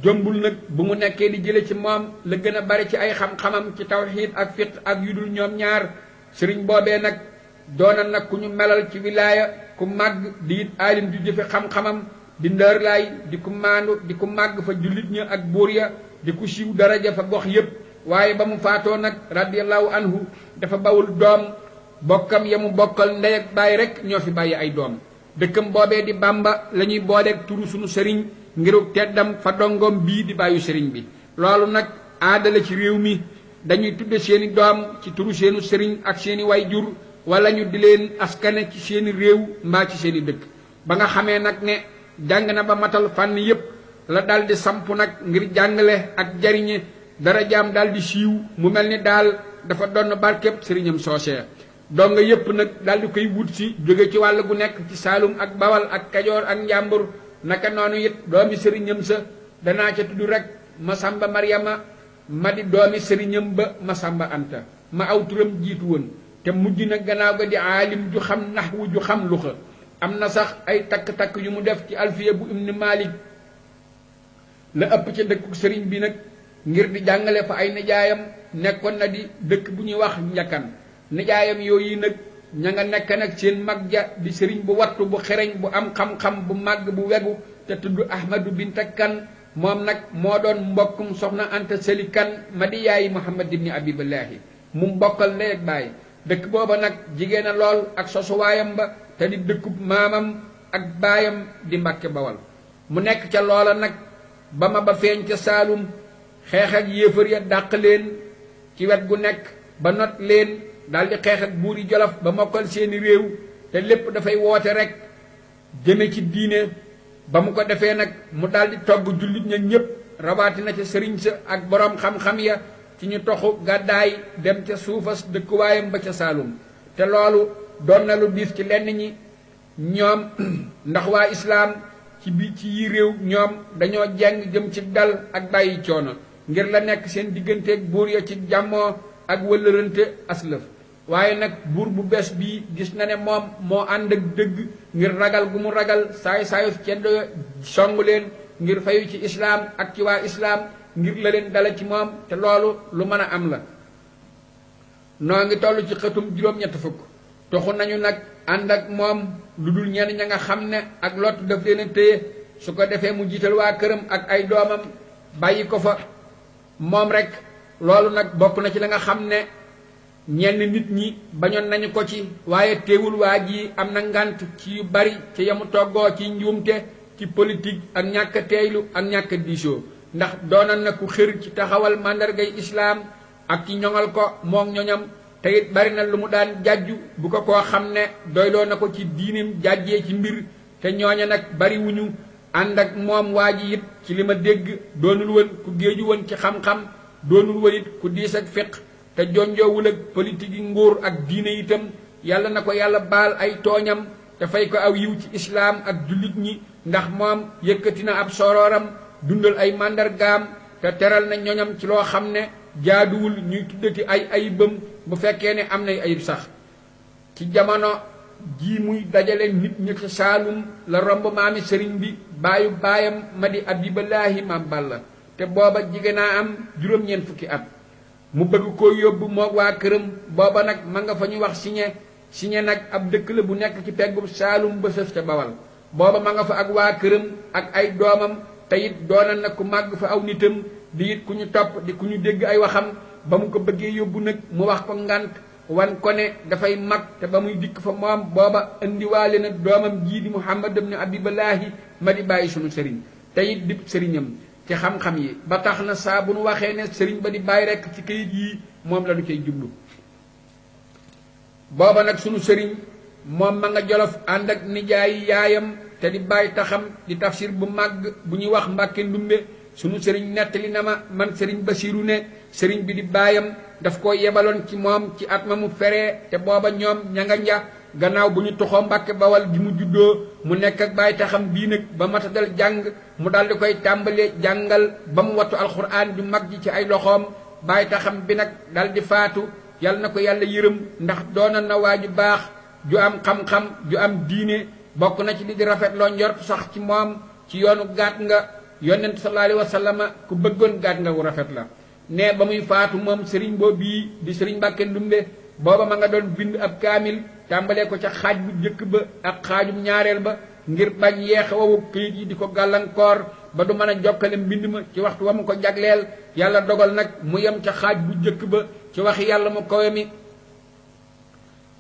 jombul nag bu mu nekkee di jële ci moom la gën a bari ci ay xam-xamam ci tawxiid ak fiq ak yudul ñoom ñaar sëriñ boobee nag doona nag ku ñu melal ci wilaaya ku màgg di it aalim ju jëfe xam-xamam di ndër laay di ku maandu di ku màgg fa jullit ña ak buur ya di ku siiw daraja fa gox yépp waaye ba mu faatoo nag radiyallahu anhu dafa bawul doom bokkam ya mu bokkal ndey ak baay rek ñoo fi bàyyi ay doom dëkkam boobee di Bàmba la ñuy booleeg turu sunu sëriñ ngiruk teddam fa dongoom bii di bàyyu sëriñ bi loolu nag aada la ci réew mi dañuy tudde seeni doom ci turu seenu sëriñ ak seeni way jur wala ñu di leen askane ci seeni réew mbaa ci seeni dëkk ba nga xamee nag ne jàng na ba matal fànn yépp la daldi samp nag ngir jàngale ak jariñe dara jaam daldi siiw mu mel ni daal dafa donn barkeb sëriñam soosee donga yépp nag daldi koy wut si jóge ci wàll gu nekk ci Saalum ak Bawal ak Kajoor ak Njàmbur naka noonu it doomi sëriñam sa danaa ca tudd rek Masamba Maryama ma di doomi sëriñam ba Masamba Anta ma aw turam jiitu woon te mujj na gannaaw ga di aalim ju xam naxwu ju xam luxa am na sax ay takk-takk yu mu def ci alfiya bu Ibn Malik la ëpp ca dëkku sëriñ bi nag ngir di jàngale fa ay nijaayam nekkoon na di dëkk bu ñuy wax Njakkan nijaayam yooyu nag ña nga nekk nag seen mag ja di sëriñ bu wattu bu xereñ bu am xam-xam bu màgg bu wegu te tudd Ahmadu Binta Kan moom nag moo doon mbokkum soxna Anta Sali Kan ma di yaayi Muhammad ibni Abiballahi mu mbokkal ndey ak baay dëkk booba nag jigéen a lool ak sosuwaayam ba te di dëkkub maamam ak baayam di Mbàkke Bawal mu nekk ca loola nag ba ma ba feeñ ca Saalum xeex ak yéefar ya dàq leen ci wet gu nekk ba not leen daldi xeex ak buuri Jolof ba mokkal seeni réew te lépp dafay woote rek jëme ci diine ba mu ko defee nag mu daldi togg jullit ña ñépp rawaati na ca sëriñ sa ak boroom xam-xam ya ci ñu toxu gàddaay dem ca suufas dëkkuwaayam ba ca Saalum te loolu doon na lu diis ci lenn ñi ñoom ndax waa islaam ci yi réew ñoom dañoo jeng jëm ci dal ak bàyyi coono ngir la nekk seen digganteeg buur ya ci jàmmoo ak wëllërante aslëf waaye nag buur bu bees bii gis na ne moom moo ànd ak dëgg ngir ragal gu mu ragal saay-saayu ceddo songu leen ngir fayu ci islaam ak ci waa islaam ngir la leen dala ci moom te loolu lu mën a am la noo ngi toll ci xëtum juróom-ñett fukk toxu nañu nag ànd ak moom lu dul ñenn ña nga xam ne ak lot daf leen a téye su ko defee mu jiital waa këram ak ay doomam bàyyi ko fa moom rek loolu nag bokk na ci la nga xam ne ñenn nit ñi bañoon nañu ko ci waaye teewul waa ji am na ngant ci yu bari ci yamu toggoo ci njuumte ci politique ak ñàkk a teeylu ak ñàkk a diisoo ndax doonan na ku xër ci taxawal màndargay islaam ak ci ñoŋal ko moom ñoñam te it bari na lu mu daan jàjju bu ko koo xam ne doyloo na ko ci diinim jàjjee ci mbir te ñooña nag bari wuñu ànd ak moom waa ji it ci li ma dégg doonul woon ku géeju woon ci xam-xam doonul woon it ku diis ak fiq te jonjoowul ak politique yi nguur ak diine itam yàlla na ko yàlla baal ay tooñam te fay ko aw yiw ci islaam ak jullit ñi ndax moom yëkkati na ab sorooram dundal ay màndargaam te teral na ñoñam ci loo xam ne jaaduwul ñuy tuddati ay ayibam bu fekkee ne am nay ayib sax ci jamono jii muy dajale nit ñi ci Saalum la romb maami sëriñ bi baayu baayam ma di Abiballaahi maam Balla te booba jigéen naa am juróom-ñeent fukki at mu bëgg koo yóbbu moog waa këram booba nag ma nga fa ñu wax Siñe nag ab dëkk la bu nekk ci peggub Saalum ba sës ca Bawal booba ma nga fa ak waa këram ak ay doomam te it doonal na ku màgg fa aw nitam di it ku ñu topp di ku ñu dégg ay waxam ba mu ko bëggee yóbbu nag mu wax ko ngant wan ko ne dafay mag te ba muy dikk fa moom booba indiwaale na doomam jii di Muhammad ibn Abiballaahi ma di bàyyi sunu sëriñ te it di sëriñam ci xam-xam yi ba tax na saa bu nu waxee ne sëriñ ba di bàyyi rekk ci kayit yii moom la nu cay jublu booba nag sunu sëriñ moom ma nga Jolof ànd ak nijaayi yaayam te di bàyyi taxam di tafsir bu màgg bu ñuy wax Mbàkke Ndumbe sunu sëriñ nettali na ma man sëriñ Basiiru ne sëriñ bi di baayam daf ko yebaloon ci moom ci at ma mu feree te booba ñoom ña nga nja gannaaw bu ñu toxoo Mbàkke Bawal gi mu juddoo mu nekk ak bàyyi taxam bii nag ba matadal jàng mu daldi koy tàmbalee jàngal ba mu wattu alxuraan ju mag ji ci ay loxoom bàyyi taxam bi nag daldi faatu yal na ko yàlla yërëm ndax doona na waa ju baax ju am xam-xam ju am diine bokk na ci li di rafetloo njort sax ci moom ci yoonu gaat nga yonent sallallahu alayhi wa sallam ku bëggoon gaat nga wu rafet la ne ba muy faatu moom sëriñ boobu bii di sëriñ Mbàkke Ndumbe booba ma nga doon bind ab kaamil tàmbalee ko ca xaaj bu jëkk ba ak xaajum ñaareel ba ngir bañ yeexe wowu këyit yi di ko gàllankoor ba du mën a jokkale mbind ma ci waxtu wa mu ko jagleel yàlla dogal nag mu yem ca xaaj bu jëkk ba ci waxi yàlla mu kawe mi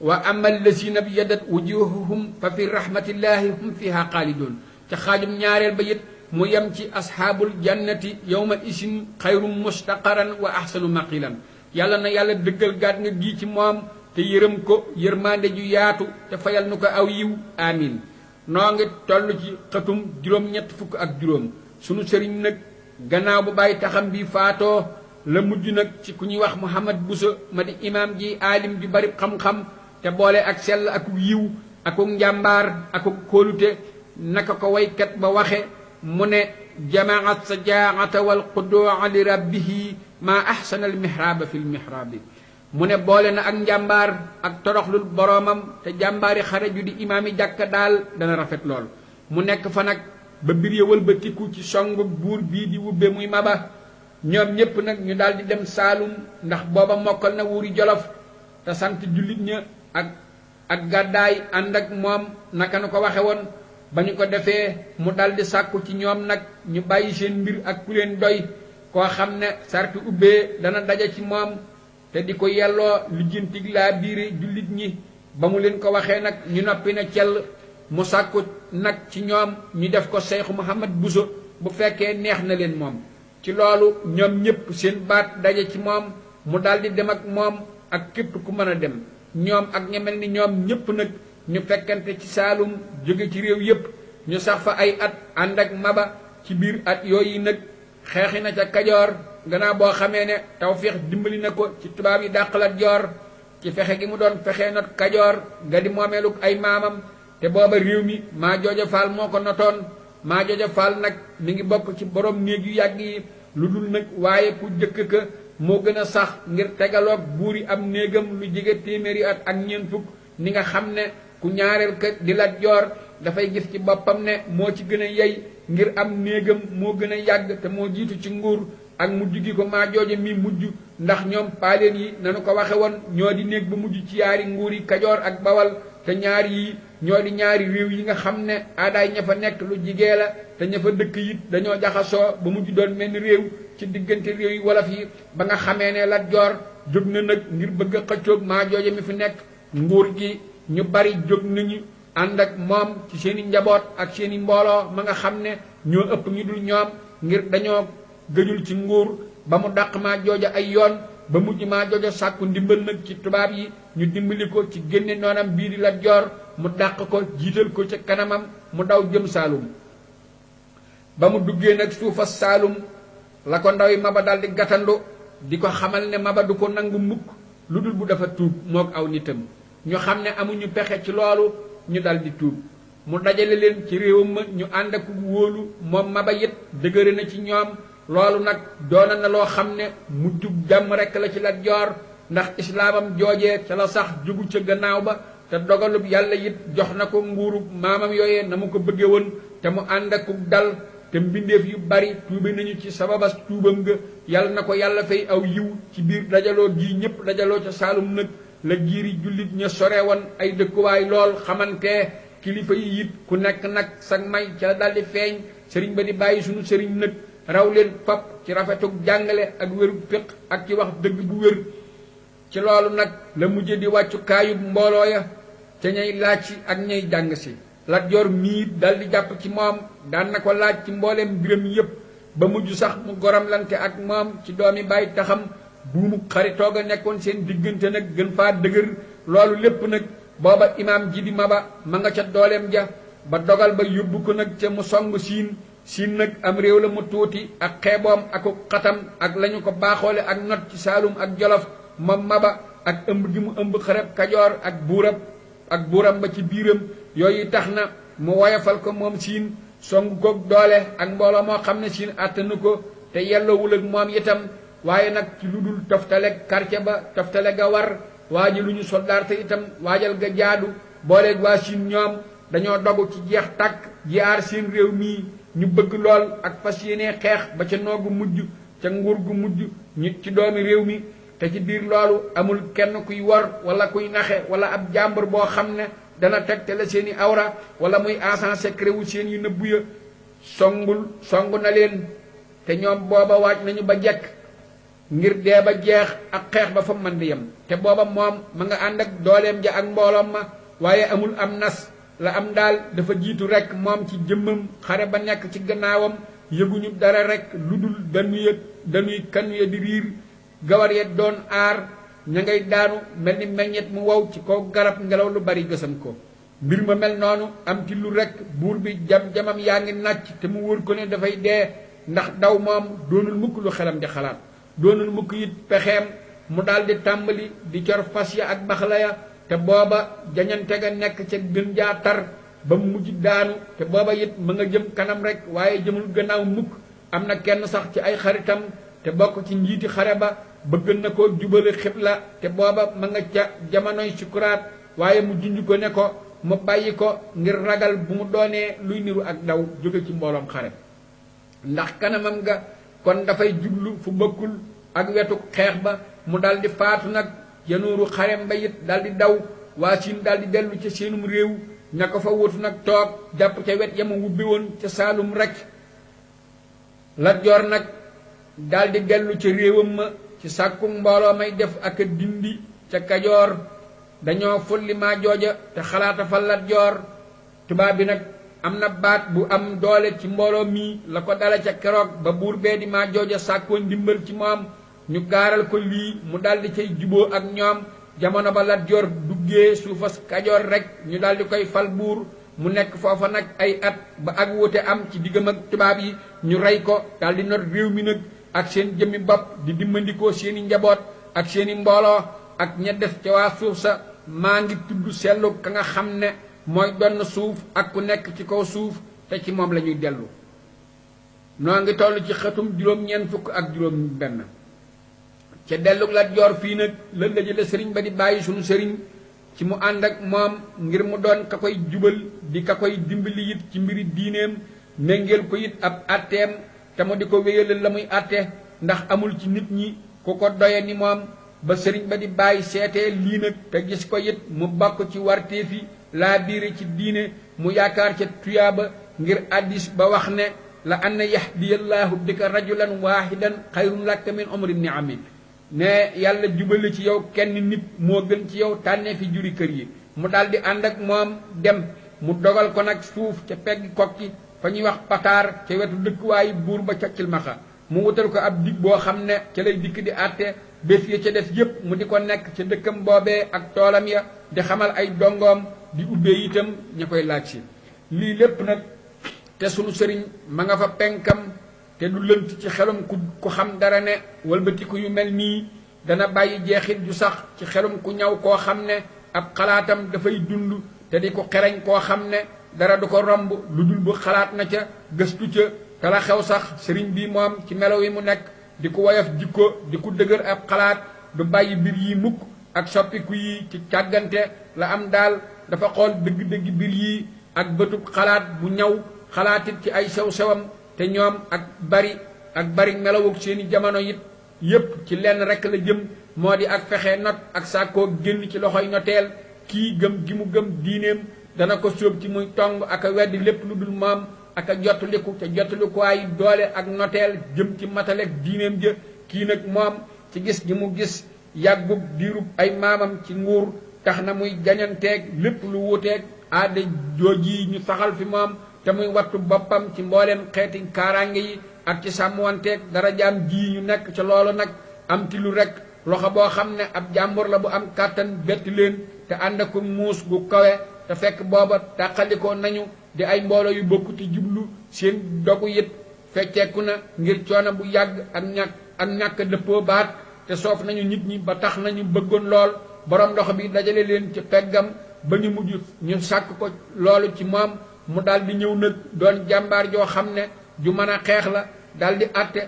wa ama allazina byadat wujuhuhum fa fi rahmatillahi hum fiha xaalidoon ca xaajum ñaareel ba it mu yem ci asxaabul jannati yawma isin xayrum mustaqaran wa ahsanu maqilan yàlla na yàlla dëggal gaat nga gii ci moom te yërëm ko yërmande ju yaatu te fayal nu ko aw yiw amin noo ngi toll ci xëtum juróom-ñett fukk ak juróom sunu sëriñ nag gannaaw bu bàyyi taxam bi faatoo la mujj nag ci ku ñuy wax Muhammad Buso ma di imaam ji aalim ju bari xam-xam te boole ak sell akuk yiw akuk njàmbaar akuk kóolute naka ko waykat ba waxe mu ne jamaat sajaata wal quduuca li rabbihi maa ahsana al mihraaba fi l mihraabi mu ne boole na ak njàmbaar ak toroxlul boroomam te jàmbaari xare ju di imaami jàkka daal dana rafet lool mu nekk fa nag ba mbir ya wëlbatiku ci songu buur bii di wubbe muy Maba ñoom ñépp nag ñu daal di dem Saalum ndax booba mokkal na wuuri Jolof te sant jullit ña ak gàddaay ànd ak moom naka nu ko waxe woon ba ñu ko defee mu dal di sàkku ci ñoom nag ñu bàyyi seen mbir ak ku leen doy koo xam ne sarti ubbee dana daja ci moom te di ko yelloo lijjantig laa biire jullit ñi ba mu leen ko waxee nag ñu noppi na cell mu sàkku nag ci ñoom ñu def ko Seexu Muhammad Buso bu fekkee neex na leen moom ci loolu ñoom ñépp seen baat daje ci moom mu daldi dem ak moom ak képp ku mën a dem ñoom ak ñemel ni ñoom ñépp nag ñu fekkante ci Saalum jóge ci réew yépp ñu sax fa ay at ànd ak Maba ci biir at yooyu nag xeexi na ca Kajoor gannaaw boo xamee ne Tawfeex dimbali na ko ci tubaab yi dàq Lat Joor ci fexe gi mu doon fexee not Kajoor ga di moomeeluk ay maamam te booba réew mi maa jooja faal moo ko notoon maa jooja faal nag mi ngi bokk ci borom néeg yu yàgg yi lu dul nag waaye ku jëkk ka moo gën a sax ngir tegaloog buur yi am néegam lu jege téeméeri at ak ñeent fukk ni nga xam ne ku ñaareel ka di Lat Joor dafay gis ci boppam ne moo ci gën a yey ngir am néegam moo gën a yàgg te moo jiitu ci nguur ak mujj gi ko maa jooja mi mujj ndax ñoom paaleen yi nanu ko waxe woon ñoo di néeg ba mujj ci yaari nguur yi Kajoor ak Bawal te ñaar yi ñoo di ñaari réew yi nga xam ne aadaay ña fa nekk lu jigee la te ña fa dëkk it dañoo jaxasoo ba mujj doon mel ni réew ci diggante réew yi wolof yi ba nga xamee ne Lat Joor jóg na nag ngir bëgg a xëccoog maa jooja mi fi nekk nguur gi ñu bari jóg nañu ànd ak moom ci seeni njaboot ak seeni mbooloo ma nga xam ne ñoo ëpp ñu dul ñoom ngir dañoo gëjul ci nguur ba mu dàq maa jooja ay yoon ba mujj maa jooja sàkku ndimbal nag ci tubaab yi ñu dimbali ko ci génne noonam bii di Lat Joor mu dàq ko jiital ko ca kanamam mu daw jëm Saalum ba mu duggee nag suufa Saalum la ko ndaw yi Maba daldi gàttandu di ko xamal ne Maba du ko nangu mukk lu dul bu dafa tuub moog aw nitam ñu xam ne amuñu pexe ci loolu ñu daldi tuub mu dajale leen ci réewam ma ñu ànd ak wóolu moom Maba it dëgëre na ci ñoom loolu nag doona na loo xam ne mujjug jàmm rekk la ci Lat Joor ndax islaamam joojee ca la sax jugu ca gannaaw ba te dogalub yàlla it jox na ko nguurub maamam yooyee na mu ko bëgge woon te mu ànd ak dal te mbindeef yu bari tuube nañu ci sababas tuubam nga yàlla na ko yàlla fay aw yiw ci biir dajaloo gii ñépp dajaloo ca Saalum nag la giiri jullit ña sore woon ay dëkkuwaay lool xamante kilifa yi it ku nekk nag sag may ca la daldi feeñ sëriñ ba di bàyyi sunu sëriñ nag raw leen fap ci rafetug jàngale ak wéru fiq ak ci wax dëgg bu wér ci loolu nag la mujje di wàccukaayub mbooloo ya ca ñay laaj si ak ñay jàng si Lat Joor mii daldi jàpp ci moom daan na ko laaj ci mbooleem mbiram yépp ba mujj sax mu goramlante ak moom ci doomi bàyyi taxam buumu xaritoog a nekkoon seen diggante nag gën faa dëgër loolu lépp nag booba imaam ji di Maba ma nga ca dooleem ja ba dogal ba yóbbu ko nag ca mu song siin nag am réew la mu tuuti ak xeeboom ak xatam ak lañu ko baaxoole ak not ci Saalum ak Jolof moom Maba ak ëmb gi mu ëmb xareb Kajoor ak buuram ba ci biiram yooyu tax na mu woyofal ko moom siin song koog doole ak mbooloo moo xam ne siin àttanu ko te yelloowul ak moom itam waaye nag ci lu dul toftale quartier ba toftale ga war waa ji lu ñu soldaar te itam waajal ga jaadu booleeg waa siin ñoom dañoo dogu ci jeex tàkk jiyaar seen réew mii ñu bëgg lool ak fas yéene xeex ba ca noogu mujj ca nguur gu mujj ñu ci doomi réew mi te ci biir loolu amul kenn kuy wor wala kuy naxe wala ab jàmbur boo xam ne dana tegtale seeni awra wala muy agent secret wu seen yu nëbbu ya songu na leen te ñoom booba waaj nañu ba jekk ngir dee ba jeex ak xeex ba fa mën di yem te booba moom ma nga ànd ak dooleem ja ak mbooloom ma waaye amul am nas la am daal dafa jiitu rekk moom ci jëmmam xare ba nekk ci gannaawam yëguñu dara rekk lu dul dañuy kanu ya di riir gawar ya doon aar ña ngay daanu mel ni meññet mu wow ci kaw garab ngelaw lu bari gësam ko mbir ma mel noonu am ci lu rekk buur bi jamam yaa ngi nàcc te mu wóor ko ne dafay dee ndax daw moom doonul mukk lu xelam di xalaat doonul mukk it pexeem mu daldi tàmbali di cor fas ya ak baxla ya te booba jañante ga nekk ca gën jaa tar ba mu mujj daanu te booba it ma nga jëm kanam rek waaye jëmul gannaaw mukk. am na kenn sax ci ay xaritam te bokk ci njiiti xare ba bëgg na ko jubale xibla te booba ma nga ca jamonoy sukuraat waaye mu junj ko ne ko mu bàyyi ko ngir ragal bu mu doonee luy niru ak daw jóge ci mbooloom xare ndax kanamam nga kon dafay jublu fu bokkul ak wetu xeex ba mu daldi faatu nag yanuuru xarem ba it daldi daw waa Siin daldi dellu ca seenum réew ña ko fa wutu nag toog jàpp ca wet yama wubbi woon ca Saalum rek. Lat Joor nag daldi dellu ca réewam ma ci sàkku mbooloo may def ak a dindi ca Kajoor dañoo fulli maa jooja te xalaata fa Lat Joor tubaab bi nag am na baat bu am doole ci mbooloo mii la ko dala ca keroog ba buur bee di maa jooja sàkkoo ndimbal ci moom ñu gaaral ko lii mu daldi cay juboo ak ñoom jamono ba Lat Joor duggee suufas Kajoor rek ñu daldi koy fal buur mu nekk foofa nag ay at ba ak wuute am ci diggam ak tubaab yi ñu rey ko daldi not réew mi nag ak seen jëmmi bopp di dimbandikoo seeni njaboot ak seeni mbooloo ak ña des ca waa suuf sa maa ngi tudd sellu ka nga xam ne mooy donn suuf ak ku nekk ci kaw suuf te ci moom la ñuy dellu. noo ngi toll ci xëtum juróom-ñeent fukk ak juróom benn ca dellug Lat Joor fii nag lan la jële sëriñ ba di bàyyi sunu sëriñ ci mu ànd ak moom ngir mu doon ka koy jubal di ka koy dimbali it ci mbiri diineem méngeel ko it ab atteem te mu di ko wéyalal la muy atte ndax amul ci nit ñi ku ko doye ni moom ba sëriñ ba di bàyyi seetee lii nag te gis ko it mu bokk ci warteefi laa biire ci diine mu yaakaar ca tuyaaba ngir addis ba wax ne la anna yahdiyallahu bika rajulan waahidan xayrun laka min umri ni'ami ne yàlla jubale ci yow kenn nit moo gën ci yow tànnee fi juri kër yi mu daldi ànd ak moom dem mu dogal ko nag suuf ca pegg kokki fa ñuy wax pataar ca wetu dëkkuwaayu buur ba ca cilmaxa mu wutal ko ab dig boo xam ne ca lay dikk di àtte bés ya ca def yépp mu di ko nekk ca dëkkam boobee ak toolam ya di xamal ay dongoom di ubbee itam ña koy laaj si lii lépp nag te sunu sëriñ ma nga fa penkam te du lënt ci xelum ku xam dara ne walbatiku yu mel nii dana bàyyi jeexit ju sax ci xelum ku ñaw koo xam ne ab xalaatam dafay dund te di ko xereñ koo xam ne dara du ko romb lu dul bu xalaat na ca gëstu ca te la xew sax sëriñ bi moom ci melo yi mu nekk di ko woyof jikko di ko dëgër ab xalaat du bàyyi mbir yi mukk ak soppiku yi ci càggante la am daal dafa xool dëgg-dëgg mbir yi ak bëtub xalaat bu ñaw xalaatit ci ay sew-sewam te ñoom ak bari melawug seeni jamono it yépp ci lenn rekk la jëm moo di ak fexe not ak sàkkoo génn ci loxoy noteel kii gëm gi mu gëm diineem dana ko sóob ci muy tong ak a weddi lépp lu dul moom ak a jottaliku te jottalikuwaay doole ak noteel jëm ci matalek diineem ja kii nag moom ci gis gi mu gis yàggub diirub ay maamam ci nguur tax na muy jañanteeg lépp lu wuteeg aada jooji ñu saxal fi moom te muy wattu boppam ci mbooleem xeeti kaaraange yi ak ci sàmmanteeg dara jaam ji ñu nekk ca loolu nag am ti lu rek loxo boo xam ne ab jàmbur la bu am kàttan bett leen te ànd ak muus gu kawe te fekk booba tàqalikoo nañu di ay mbooloo yu bokkuti jublu seen dogu it fecceeku na ngir coono bu yàgg ak ñàkk dëppoo baat te soof nañu nit ñi ba tax nañu bëggoon lool borom ndox bi dajale leen ci peggam ba ñu mujj ñu sàkk ko loolu ci moom mu daldi ñëw nag doon jàmbaar joo xam ne ju mën a xeex la daldi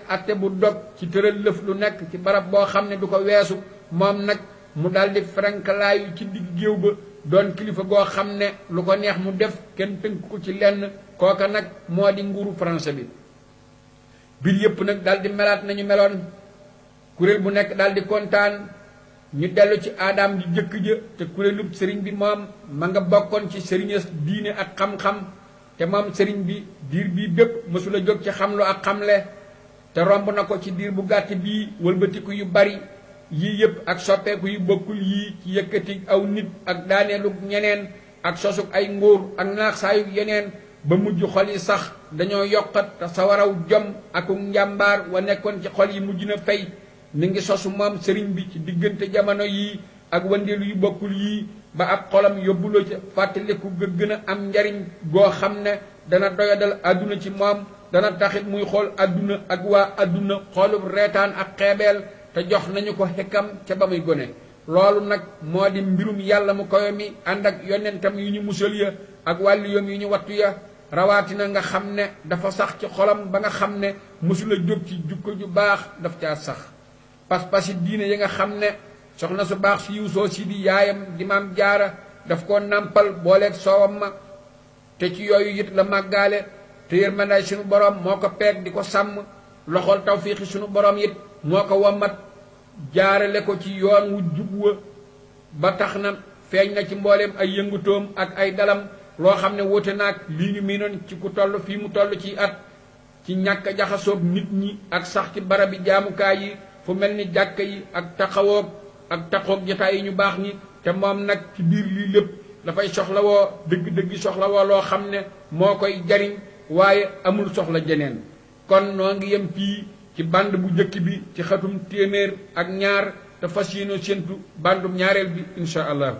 atte bu dog ci tëral lëf lu nekk ci barab boo xam ne du ko weesu moom nag mu daldi ferenkalaayu ci digg géew ba doon kilifa goo xam ne lu ko neex mu def kenn tënk ko ci lenn kooka nag moo di nguuru français bi biir yépp nag daldi melaat nañu meloon kuréel bu nekk daldi kontaan ñu dellu ci aadaam di jëkk ja te kuréelub sëriñ bi moom ma nga bokkoon ci sëriñas diine ak xam-xam te moom sëriñ bi diir bii bépp mësula jóg ci xamlu ak xamle te romb na ko ci diir bu gàtt bii wëlbatiku yu bari yii yépp ak soppeeku yu bokkul yii ci yëkkati aw nit ak daaneelu ñeneen ak sosug ay nguur ak naax saayug yeneen ba mujj xol yi sax dañoo yokkat te sawaraw jom akuk njàmbaar wa nekkoon ci xol yi mujj na fay mi ngi sosu moom sëriñ bi ci diggante jamono yii ak wandeelu yu bokkul yii ba ab xolam yóbbuloo ci fàttaliku ga gën a am njariñ goo xam ne dana doyadal àdduna ci moom dana taxit muy xool àdduna ak waa àdduna xoolub reetaan ak xeebeel te jox nañu ko xekkam ca ba muy gone loolu nag moo di mbirum yàlla mu koyo mi ànd ak yonentam yu ñu musal ya ak wàllu yoom yu ñu wattu ya rawaatina nga xam ne dafa sax ci xolam ba nga xam ne mësula jóg ci jukko ju baax daf caa sax pas-pasi diine yi nga xam ne soxna su baax si yiw soo si di yaayam di maam jaara daf koo nàmpal booleeg soowam ma te ci yooyu it la màggaale te yërmandaay sunu borom moo ko peeg di ko sàmm loxol tawfiixi sunu borom it moo ko wammat jaarale ko ci yoon wu jub wa ba tax na feeñ na ci mbooleem ay yëngutoom ak ay dalam loo xam ne wute naag lii ñu miinoon ci ku toll fii mu toll ci at ci ñàkk jaxasoob nit ñi ak sax ci barabi jaamukaay yi fu mel ni jàkka yi ak taxoog jotaay yi ñu baax ñi te moom nag ci biir lii lépp dafay soxlawoo dëgg-dëgg soxlawoo loo xam ne moo koy jariñ waaye amul soxla jeneen kon noo ngi yem fii ci band bu njëkk bi ci xatum téeméer ak ñaar te fas yéene séentu bandum ñaareel bi insha allah